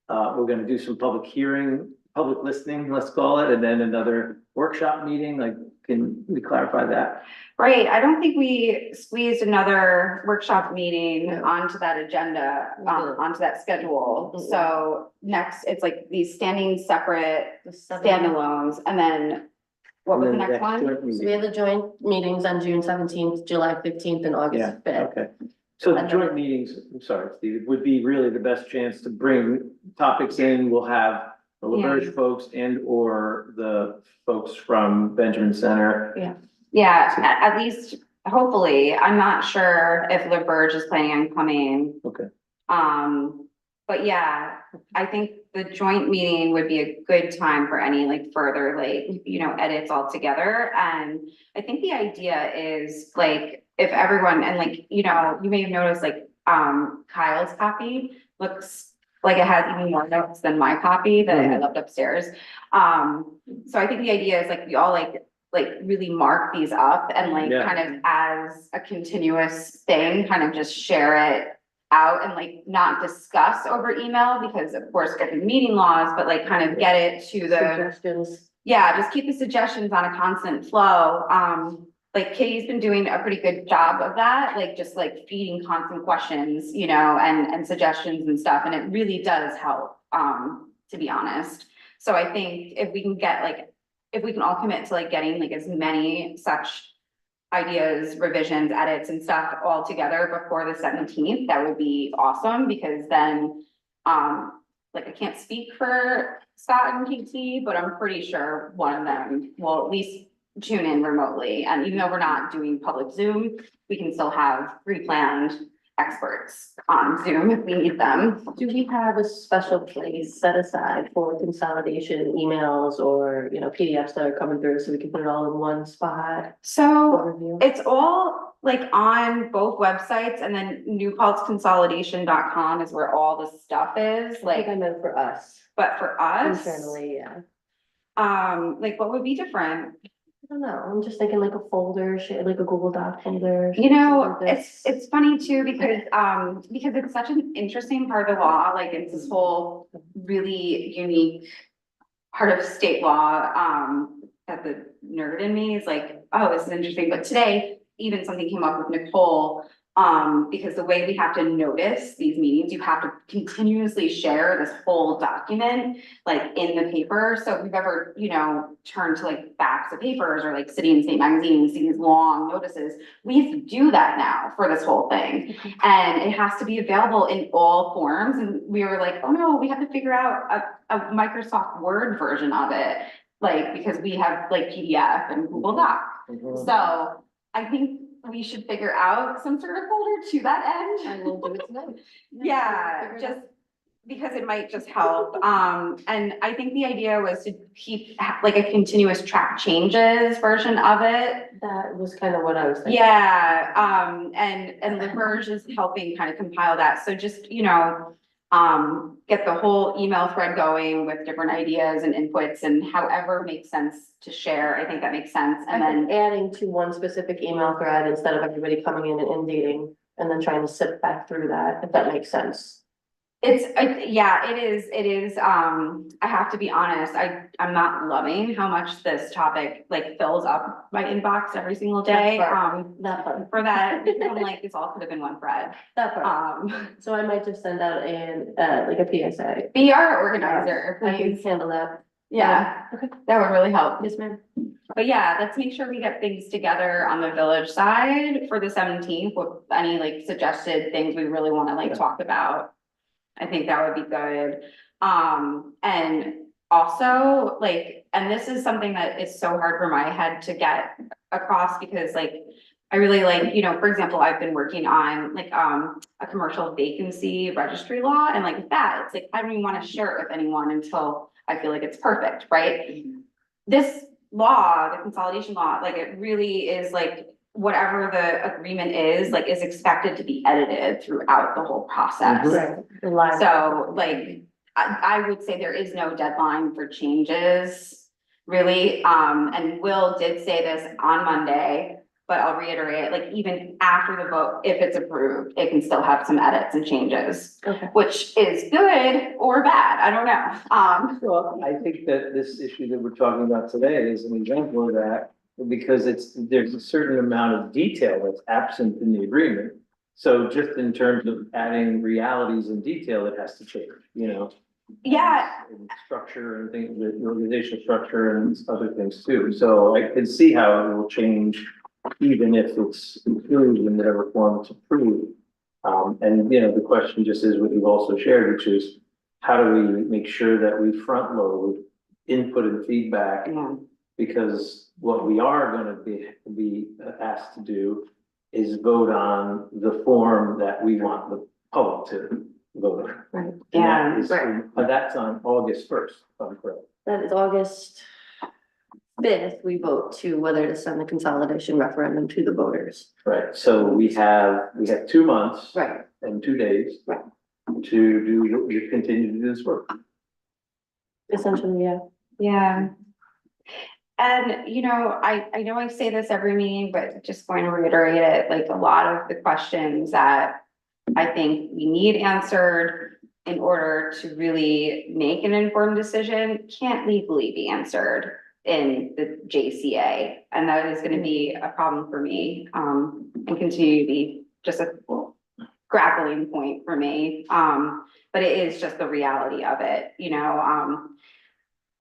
we're gonna do some public hearing, public listening, let's call it, and then another workshop meeting? Like, can we clarify that? Right, I don't think we squeezed another workshop meeting onto that agenda, onto that schedule. Mhm. So next, it's like these standing separate standalones, and then what was the And then next one? joint So we meeting. have the joint meetings on June 17th, July 15th, and Yeah, August 5th. okay. So the joint meetings, I'm sorry, Steve, would be really the best chance to bring topics in. We'll have the LaBerge folks and or the folks from Benjamin Center. Yeah, at least, hopefully, I'm not sure if LaBerge is planning on coming. Okay. But yeah, I think the joint meeting would be a good time for any like further like, edits all together. And I think the idea is like, if everyone, and like, you may have noticed like, Kyle's copy looks like it has even more notes than my copy that I left upstairs. So I think the idea is like, we all like really mark these up and like Yeah. kind of as a continuous thing, kind of just share it out and like not discuss over email because of course open meeting laws, but like kind of get it to the, Suggestions. yeah, just keep the suggestions on a constant flow. Like Katie's been doing a pretty good job of that, like just like feeding constant questions, and suggestions and stuff. And it really does help, to be honest. So I think if we can get like, if we can all commit to like getting like as many such ideas, revisions, edits and stuff all together before the 17th, that would be awesome because then, like I can't speak for Scott and KT, but I'm pretty sure one of them will at least tune in remotely. And even though we're not doing public Zoom, we can still have pre-planned experts on Zoom if we need them. Do we have a special place set aside for consolidation emails or, PDFs that are coming through so we can put it all in one spot? So Overview? it's all like on both websites and then newpaltzconsolidation.com is where all the stuff is, I like, think I meant for us, but for us. internally, yeah. Like what would be different? I don't know, I'm just thinking like a folder, like a Google Doc folder. It's funny too, because it's such an interesting part of the law, like it's this whole really unique part of state law, that the nerd in me is like, oh, this is interesting, but today, even something came up with Nicole, because the way we have to notice these meetings, you have to continuously share this whole document, like in the paper. So if you've ever, turned to like backs of papers or like City and State magazine and see these long notices, we have to do that now for this whole thing. And it has to be available in all forms. And we were like, oh no, we have to figure out a Microsoft Word version of it. Like, because we have like PDF and Google Doc. So I think we should figure out some sort of folder to that end. I will do it tonight. Yeah, Figure it just because it might just help. And I think the idea was to keep like a continuous track changes version of it. That was kind of what I was thinking. Yeah, and LaBerge is helping kind of compile that. So just, get the whole email thread going with different ideas and inputs and however makes sense to share. I think that makes sense. And then Adding to one specific email thread instead of everybody coming in and inundating and then trying to sift back through that, if that makes sense. yeah, it is, I have to be honest, I'm not loving how much this topic like fills up my inbox every single day. That part. For that, because I'm like, this all could have been one thread. That part. So I might just send out like a PSA. Be our organizer, I can please. handle that. Yeah, that would really help. Yes, ma'am. But yeah, let's make sure we get things together on the village side for the 17th with any like suggested things we really want to like talk about. I think that would be good. And also like, and this is something that is so hard for my head to get across because like, I really like, for example, I've been working on like, a commercial vacancy registry law and like that, it's like, I don't even want to share it with anyone until I feel like it's perfect, right? This law, the consolidation law, like it really is like, whatever the agreement is, like, is expected to be edited throughout the whole process. Right. So like, I would say there is no deadline for changes, really. And Will did say this on Monday, but I'll reiterate, like, even after the vote, if it's approved, it can still have some edits and changes, Okay. which is good or bad, I don't know. Well, I think that this issue that we're talking about today is an example of that, because there's a certain amount of detail that's absent in the agreement. So just in terms of adding realities and detail, it has to change, Yeah, and structure and things, the organizational structure and other things too. So I can see how it will change, even if it's included in whatever form it's approved. And, you know, the question just is what you've also shared, which is how do we make sure that we front load input and feedback? Yeah. Because what we are gonna be asked to do is vote on the form that we want the public to vote on. Right. And Yeah. that is, that's on August first, if I'm correct. That is August fifth, we vote to whether to send the consolidation referendum to the voters. Right, so we have 2 months. Right. And 2 days. Right. To continue to do this work. Essentially, yeah. Yeah. And, you know, I know I say this every meeting, but just going to reiterate it, like a lot of the questions that I think we need answered in order to really make an informed decision can't legally be answered in the JCA. And that is gonna be a problem for me, and continue to be just a grappling point for me. But it is just the reality of it, you know,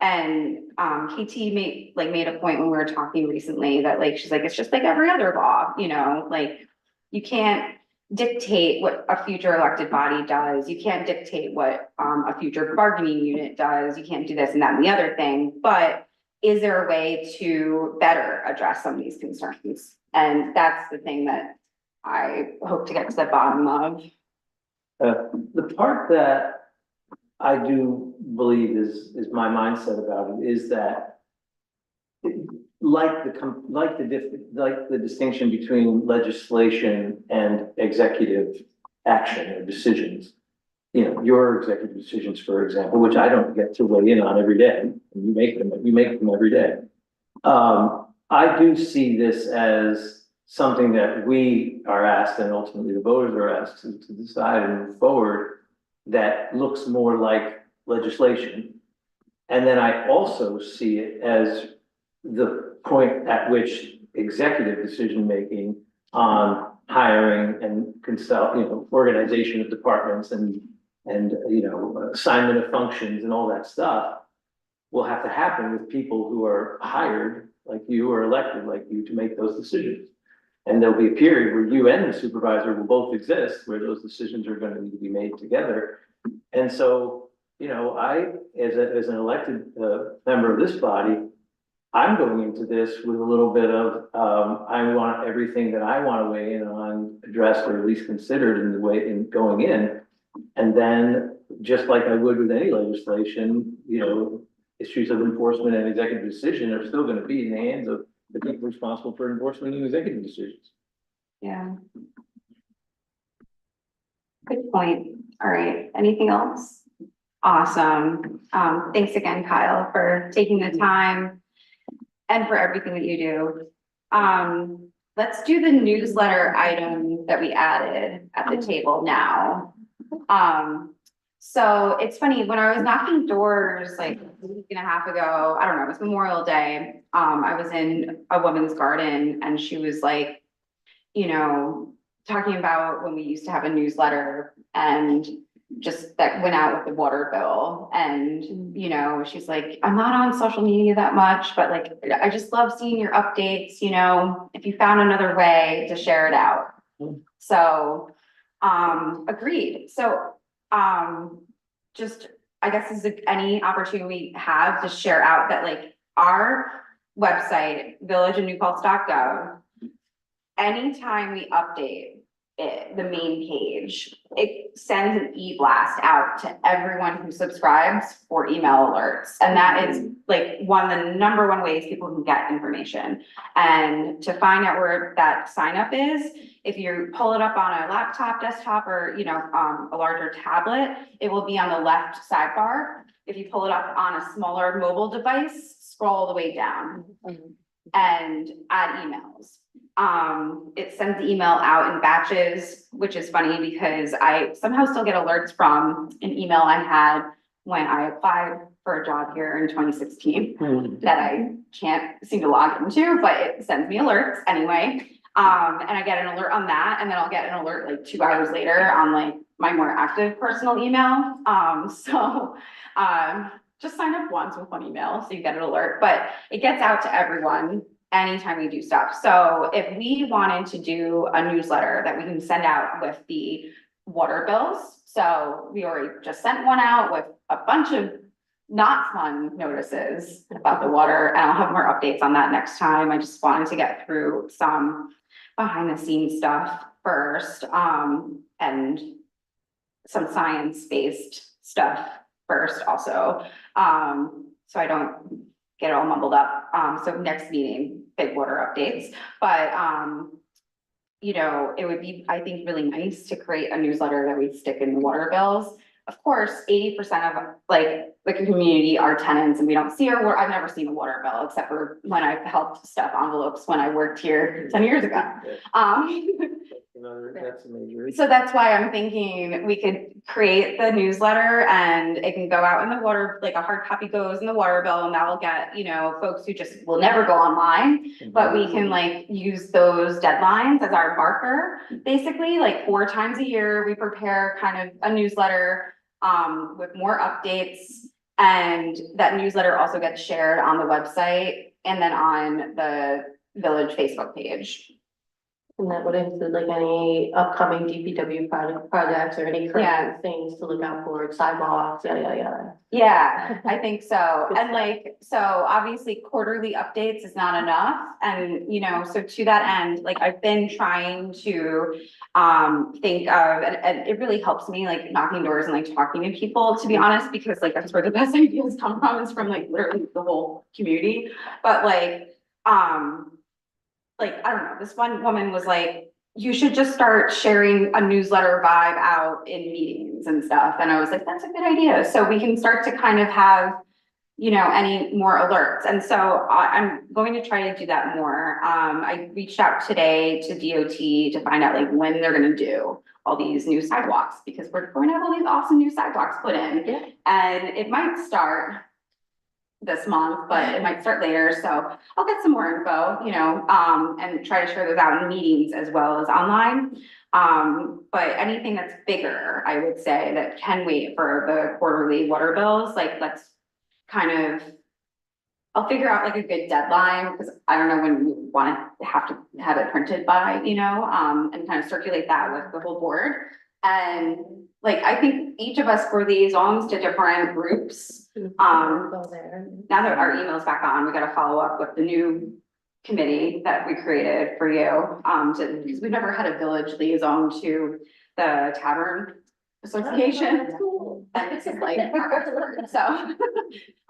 and KT made a point when we were talking recently that like, she's like, it's just like every other law, you know, like you can't dictate what a future elected body does. You can't dictate what a future bargaining unit does. You can't do this and that and the other thing. But is there a way to better address some of these concerns? And that's the thing that I hope to get to the bottom of. The part that I do believe is my mindset about it is that like the distinction between legislation and executive action or decisions. You know, your executive decisions, for example, which I don't get to weigh in on every day, and you make them every day. I do see this as something that we are asked, and ultimately the voters are asked to decide and move forward, that looks more like legislation. And then I also see it as the point at which executive decision-making on hiring and organization of departments and assignment of functions and all that stuff will have to happen with people who are hired like you or elected like you to make those decisions. And there'll be a period where you and the supervisor will both exist, where those decisions are going to need to be made together. And so, you know, I, as an elected member of this body, I'm going into this with a little bit of, I want everything that I want to weigh in on addressed or at least considered in the way in going in. And then, just like I would with any legislation, you know, issues of enforcement and executive decision are still going to be in the hands of the people responsible for enforcement and executive decisions. Yeah. Good point. All right. Anything else? Awesome. Thanks again, Kyle, for taking the time and for everything that you do. Let's do the newsletter item that we added at the table now. So it's funny, when I was knocking doors like a week and a half ago, I don't know, it was Memorial Day. I was in a woman's garden and she was like, you know, talking about when we used to have a newsletter and just that went out with the water bill. And, you know, she's like, I'm not on social media that much, but like, I just love seeing your updates, you know, if you found another way to share it out. So, agreed. So, just, I guess is any opportunity we have to share out that like our website, villageofnewpaltz.gov, anytime we update it, the main page, it sends an e-blast out to everyone who subscribes for email alerts. And that is like one of the number one ways people can get information. And to find out where that sign up is, if you pull it up on a laptop, desktop, or, you know, a larger tablet, it will be on the left sidebar. If you pull it up on a smaller mobile device, scroll all the way down and add emails. It sends the email out in batches, which is funny because I somehow still get alerts from an email I had when I applied for a job here in 2016 that I can't seem to log into, but it sends me alerts anyway. And I get an alert on that, and then I'll get an alert like 2 hours later on like my more active personal email. Just sign up once with one email so you get an alert, but it gets out to everyone. anytime we do stuff. So if we wanted to do a newsletter that we can send out with the water bills, so we already just sent one out with a bunch of not fun notices about the water, and I'll have more updates on that next time. I just wanted to get through some behind the scenes stuff first, and some science-based stuff first also, so I don't get it all mumbled up. So next meeting, big water updates, but, you know, it would be, I think, really nice to create a newsletter that we stick in the water bills. Of course, 80% of like the community are tenants and we don't see our, I've never seen a water bill except for when I've helped stuff envelopes when I worked here 10 years ago. That's a major. So that's why I'm thinking we could create the newsletter and it can go out in the water, like a hard copy goes in the water bill, and that will get, you know, folks who just will never go online. But we can like use those deadlines as our marker, basically, like 4 times a year, we prepare kind of a newsletter with more updates. And that newsletter also gets shared on the website and then on the village Facebook page. And that would include like any upcoming DPW projects or any current things to look out for, sidewalks, yada, yada, yada. Yeah, I think so. Good And stuff. like, so obviously quarterly updates is not enough. And, you know, so to that end, like I've been trying to think of, and it really helps me like knocking doors and like talking to people, to be honest, because like that's where the best ideas come from, is from like literally the whole community. But like, I don't know, this one woman was like, you should just start sharing a newsletter vibe out in meetings and stuff. And I was like, that's a good idea. So we can start to kind of have, you know, any more alerts. And so I'm going to try to do that more. I reached out today to DOT to find out like when they're gonna do all these new sidewalks, because we're going to have all these awesome new sidewalks put in. Yeah. And it might start this month, but it might start later, so I'll get some more info, you know, and try to share those out in meetings as well as online. But anything that's bigger, I would say, that can wait for the quarterly water bills, like let's kind of, I'll figure out like a good deadline, because I don't know when we want to have it printed by, you know, and kind of circulate that with the whole board. And like, I think each of us were liaisons to different groups. Go there. Now that our email's back on, we gotta follow up with the new committee that we created for you, because we've never had a village liaison to the tavern association. That's cool. And this is like, so,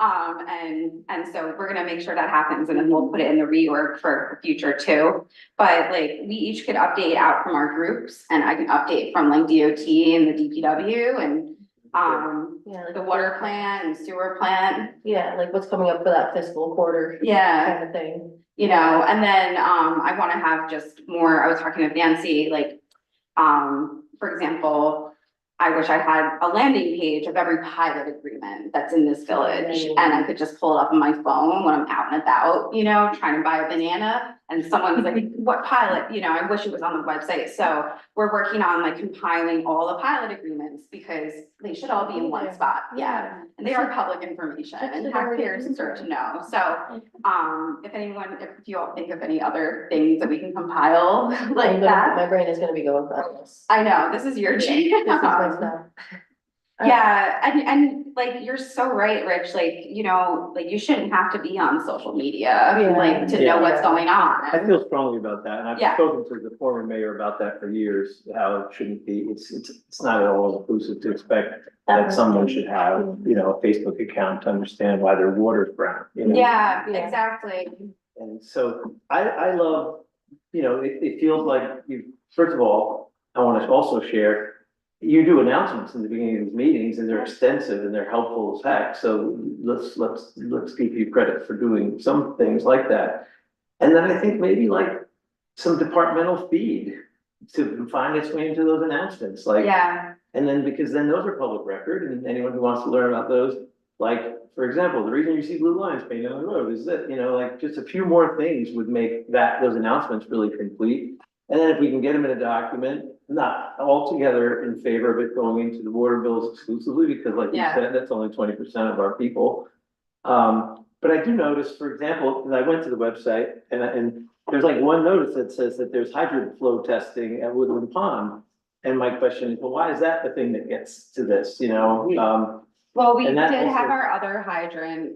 and so we're gonna make sure that happens, and then we'll put it in the reorg for the future too. But like, we each could update out from our groups, and I can update from like DOT and the DPW and, Yeah, like the water plan and sewer plan. Yeah, like what's coming up for that fiscal quarter Yeah. kind of thing. You know, and then, I wanna have just more, I was talking to Nancy, like, for example, I wish I had a landing page of every pilot agreement that's in this village, and I could just pull it up on my phone when I'm out and about, you know, trying to buy a banana, and someone's like, what pilot, you know, I wish it was on the website. So we're working on like compiling all the pilot agreements, because they should all be in one spot, yeah. And they are public information, and taxpayers deserve to know. So, if anyone, if you all think of any other things that we can compile like that. My brain is gonna be going for this. I know, this is your This jam. is my stuff. Yeah, and like, you're so right, Rich, like, you know, like, you shouldn't have to be on social media, Yeah. like, to know what's going I on. feel strongly about that, and I've Yeah. spoken to the former mayor about that for years, how it shouldn't be, it's not at all inclusive to expect that someone should have, you know, a Facebook account to understand why their water's brown, you know? Yeah, Yeah. exactly. And so I love, you know, it feels like you, first of all, I want to also share, you do announcements in the beginning of these meetings, and they're extensive and they're helpful as heck, so let's give you credit for doing some things like that. And then I think maybe like some departmental feed to find its way into those announcements, like. Yeah, And then, because then those are public record, and anyone who wants to learn about those, like, for example, the reason you see blue lines painted on the road is that, you know, like, just a few more things would make those announcements really complete. And then if we can get them in a document, not altogether in favor of it going into the water bills exclusively, because like you Yeah. said, that's only 20% of our people. But But I do notice, for example, because I went to the website and there's like one notice that says that there's hydrant flow testing at Woodland Pond. And my question is, well, why is that the thing that gets to this, you know? Well, we And did that have also- our other hydrant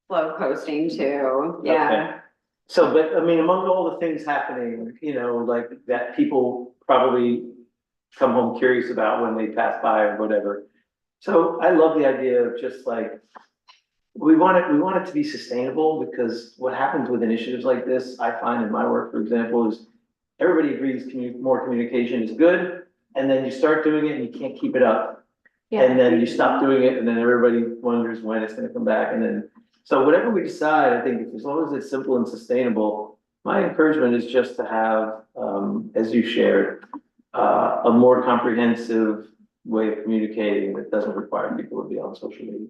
flow posting too, yeah. Okay. So, but I mean, among all the things happening, you know, like that people probably come home curious about when they pass by or whatever. So I love the idea of just like, we want it to be sustainable, because what happens with initiatives like this, I find in my work, for example, is everybody agrees more communication is good, and then you start doing it and you can't keep it up. And then you stop doing it, and then everybody wonders when it's gonna come back, and then, so whatever we decide, I think as long as it's simple and sustainable, my encouragement is just to have, as you shared, a more comprehensive way of communicating that doesn't require people to be on social media.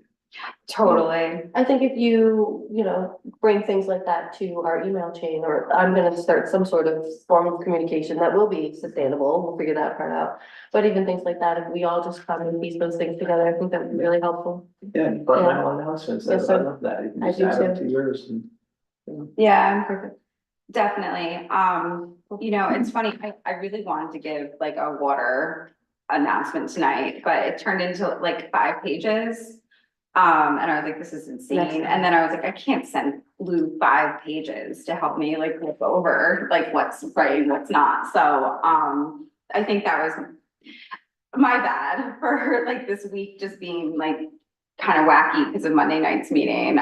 Totally. I think if you, you know, bring things like that to our email chain, or I'm gonna start some sort of form of communication that will be sustainable, we'll figure that part out. But even things like that, if we all just come and piece those things together, I think that would be really helpful. Yeah, departmental announcements, I Yes, sir. love that. You can I just do add them too. to yours and. Yeah, Perfect. definitely. You know, it's funny, I really wanted to give like a water announcement tonight, but it turned into like 5 pages. And I was like, this is insane. And then I was like, I can't send Lou 5 pages to help me like look over like what's right and what's not. So, I think that was my bad for like this week just being like kind of wacky because of Monday night's meeting.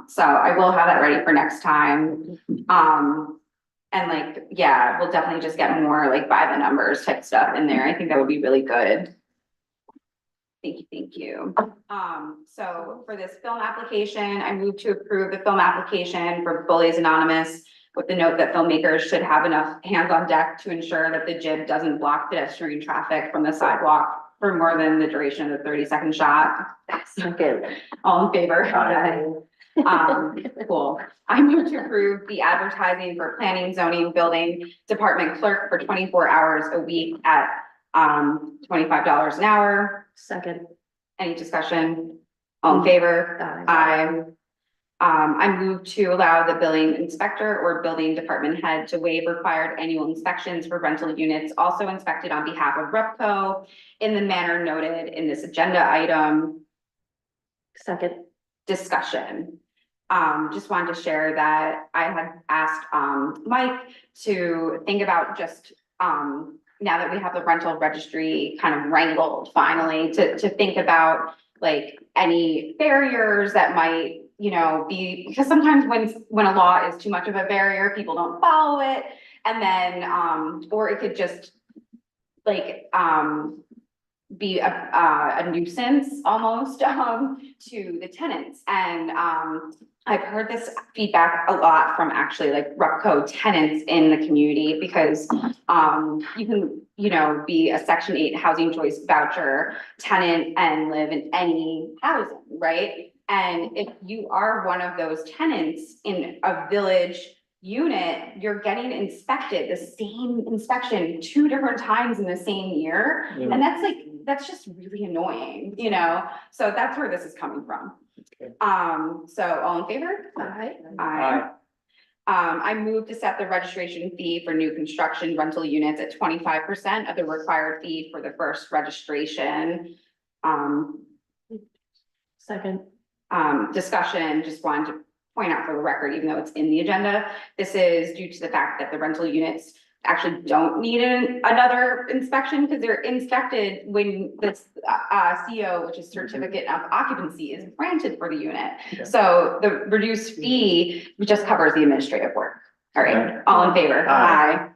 So I will have that ready for next time. And like, yeah, we'll definitely just get more like by the numbers type stuff in there. I think that would be really good. Thank you, thank you. So for this film application, I move to approve the film application for Bullies Anonymous with the note that filmmakers should have enough hands on deck to ensure that the jib doesn't block pedestrian traffic from the sidewalk for more than the duration of the 30-second shot. Second. All in favor? Cool. I move to approve the advertising for planning, zoning, building department clerk for 24 hours a week at $25 an hour. Second. Any discussion? All in favor? Aye. I move to allow the billing inspector or building department head to waive required annual inspections for rental units also inspected on behalf of REPCO in the manner noted in this agenda item. Second. Discussion. Just wanted to share that I had asked, Mike to think about just, now that we have the rental registry kind of wrangled finally, to think about like any barriers that might, you know, be, because sometimes when a law is too much of a barrier, people don't follow it. And then, or it could just like, be a nuisance almost, to the tenants. And, I've heard this feedback a lot from actually like REPCO tenants in the community because, you can, you know, be a Section 8 housing choice voucher tenant and live in any housing, right? And if you are one of those tenants in a village unit, you're getting inspected, the same inspection 2 different times in the same year. Yeah. And that's just really annoying, you know? So that's where this is coming from. Okay. So all in favor? Aye. Aye. I move to set the registration fee for new construction rental units at 25% of the required fee for the first registration. Second. Discussion, just wanted to point out for the record, even though it's in the agenda, this is due to the fact that the rental units actually don't need another inspection because they're inspected when this CO, which is certificate of occupancy, is granted for the unit. Yeah. So the reduced fee just covers the administrative work. All right, all in favor? Aye.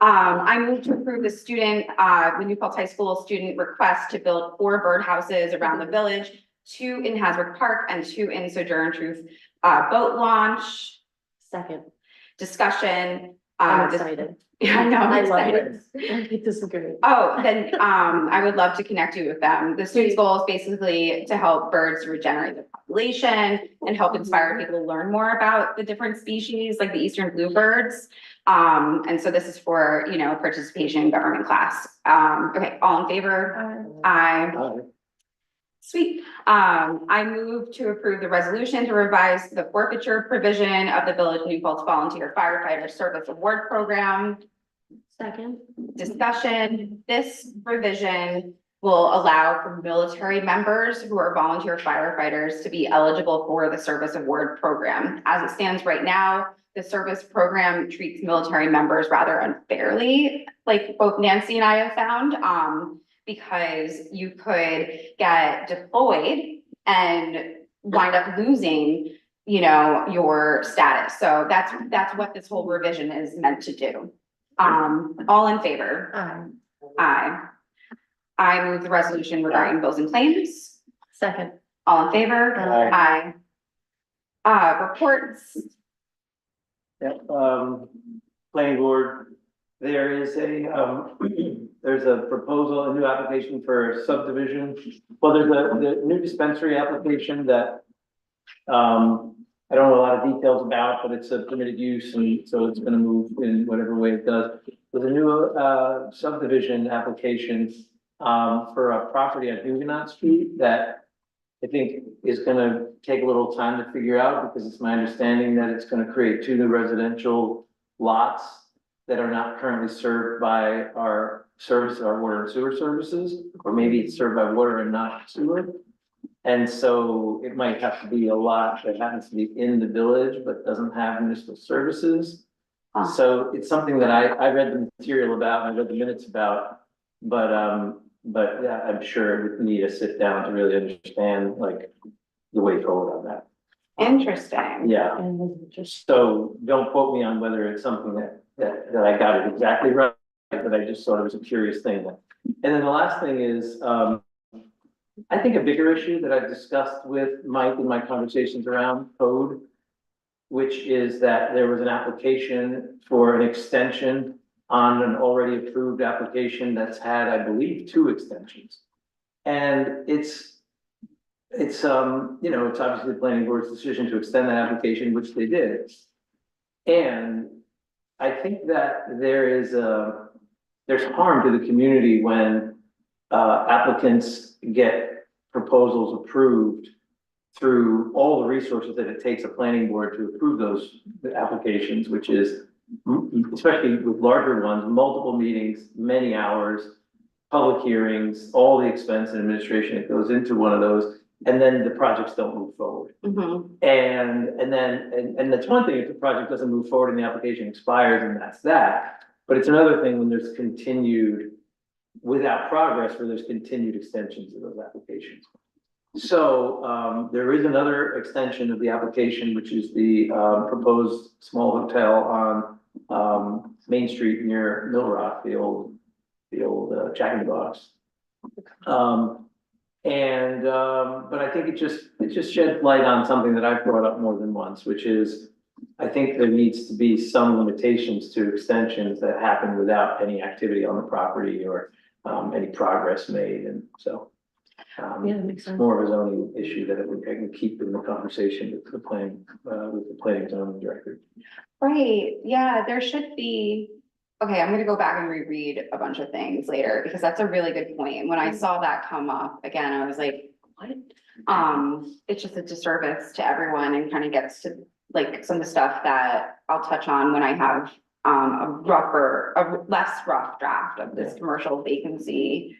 I move to approve the student, the New Paltz High School student request to build 4 birdhouses around the village, 2 in Hasbrook Park and 2 in Sojourn Truth boat launch. Second. Discussion. I'm excited. Yeah, I know, I'm I love excited. it. I think this is great. Oh, then, I would love to connect you with them. The student's goal is basically to help birds regenerate the population and help inspire people to learn more about the different species, like the eastern bluebirds. And so this is for, you know, participation in government class. Okay, all in favor? Aye. Aye. Sweet. I move to approve the resolution to revise the forfeiture provision of the Village of New Paltz Volunteer Firefighter Service Award Program. Second. Discussion, this revision will allow for military members who are volunteer firefighters to be eligible for the service award program. As it stands right now, the service program treats military members rather unfairly, like both Nancy and I have found, because you could get deployed and wind up losing, you know, your status. So that's what this whole revision is meant to do. All in favor? Aye. I move the resolution regarding bills and claims. Second. All in favor? Aye. Reports. Yep, planning board, there is there's a proposal, a new application for subdivision. Well, there's the new dispensary application that, I don't know a lot of details about, but it's a permitted use, and so it's gonna move in whatever way it does. There's a new, subdivision application, for a property on Huguenot Street that I think is gonna take a little time to figure out, because it's my understanding that it's gonna create 2 new residential lots that are not currently served by our service, our water and sewer services, or maybe it's served by water and not sewer. And so it might have to be a lot that happens to be in the village, but doesn't have municipal services. So it's something that I read the material about, and I read the minutes about, but yeah, I'm sure we need to sit down to really understand like the way forward on that. Interesting. Yeah, so don't quote me on whether it's something that I got it exactly right, but I just thought it was a curious thing. And then the last thing is, I think a bigger issue that I've discussed with Mike in my conversations around code, which is that there was an application for an extension on an already approved application that's had, I believe, 2 extensions. And it's, you know, it's obviously the planning board's decision to extend that application, which they did. And I think that there's harm to the community when applicants get proposals approved through all the resources that it takes a planning board to approve those applications, which is, especially with larger ones, multiple meetings, many hours, public hearings, all the expense and administration that goes into one of those, and then the projects don't move forward. And that's one thing if the project doesn't move forward and the application expires, and that's that. But it's another thing when there's continued, without progress, where there's continued extensions of those applications. So there is another extension of the application, which is the proposed small hotel on Main Street near Mill Rock, the old Jack in the Box. But I think it just shed light on something that I've brought up more than once, which is I think there needs to be some limitations to extensions that happen without any activity on the property or any progress made, and so. Yeah, that makes It's sense. more of a zoning issue that I can keep in the conversation with the planning zoning director. Right, yeah, there should be, okay, I'm gonna go back and reread a bunch of things later, because that's a really good point. When I saw that come up, again, I was like, what? It's just a disservice to everyone and kind of gets to like some of the stuff that I'll touch on when I have a less rough draft of this commercial vacancy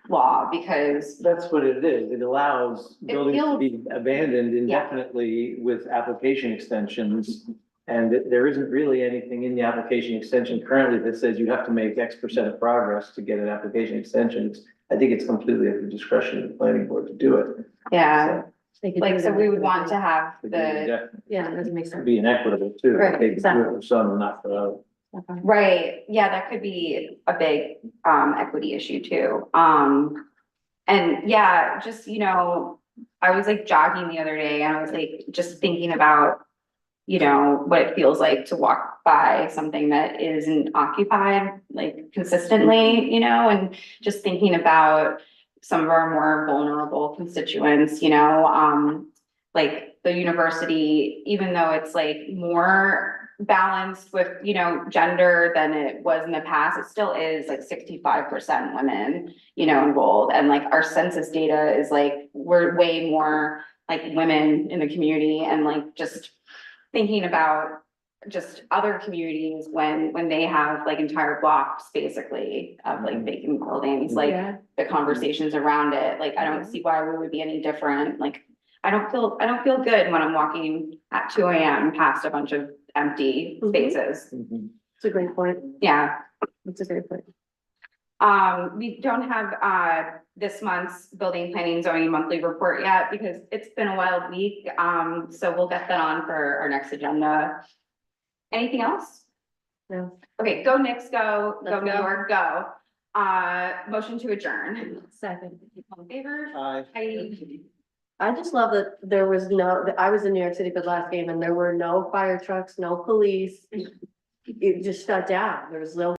law, because That's what it is. It allows It buildings to be abandoned indefinitely with application extensions. And there isn't really anything in the application extension currently that says you have to make X% of progress to get an application extension. I think it's completely at the discretion of the planning board to do it. yeah, They could like, do so it we would in- want to have It the, that makes could sense. be inequitable too. Right, They could do it exactly. for some and not for others. right, yeah, that could be a big equity issue too. And yeah, just, you know, I was like jogging the other day and I was like, just thinking about, you know, what it feels like to walk by something that isn't occupied like consistently, you know, and just thinking about some of our more vulnerable constituents, you know, like the university, even though it's like more balanced with, you know, gender than it was in the past. It still is like 65% women, you know, enrolled. And like our census data is like, we're way more like women in the community, and like just thinking about just other communities when they have like entire blocks basically of like vacant buildings, like Yeah. the conversations around it, like I don't see why we would be any different. Like I don't feel good when I'm walking at 2 AM past a bunch of empty Mhm. spaces. It's a great point. Yeah. It's a great point. We don't have this month's building planning and zoning monthly report yet because it's been a wild week. So we'll get that on for our next agenda. Anything else? No. Okay, go Knicks, go Let's New go. York, go. Motion to adjourn. Second. All in favor? Aye. I just love that there was no, that I was in New York City for the last game and there were no fire trucks, no police. It just shut down. There was no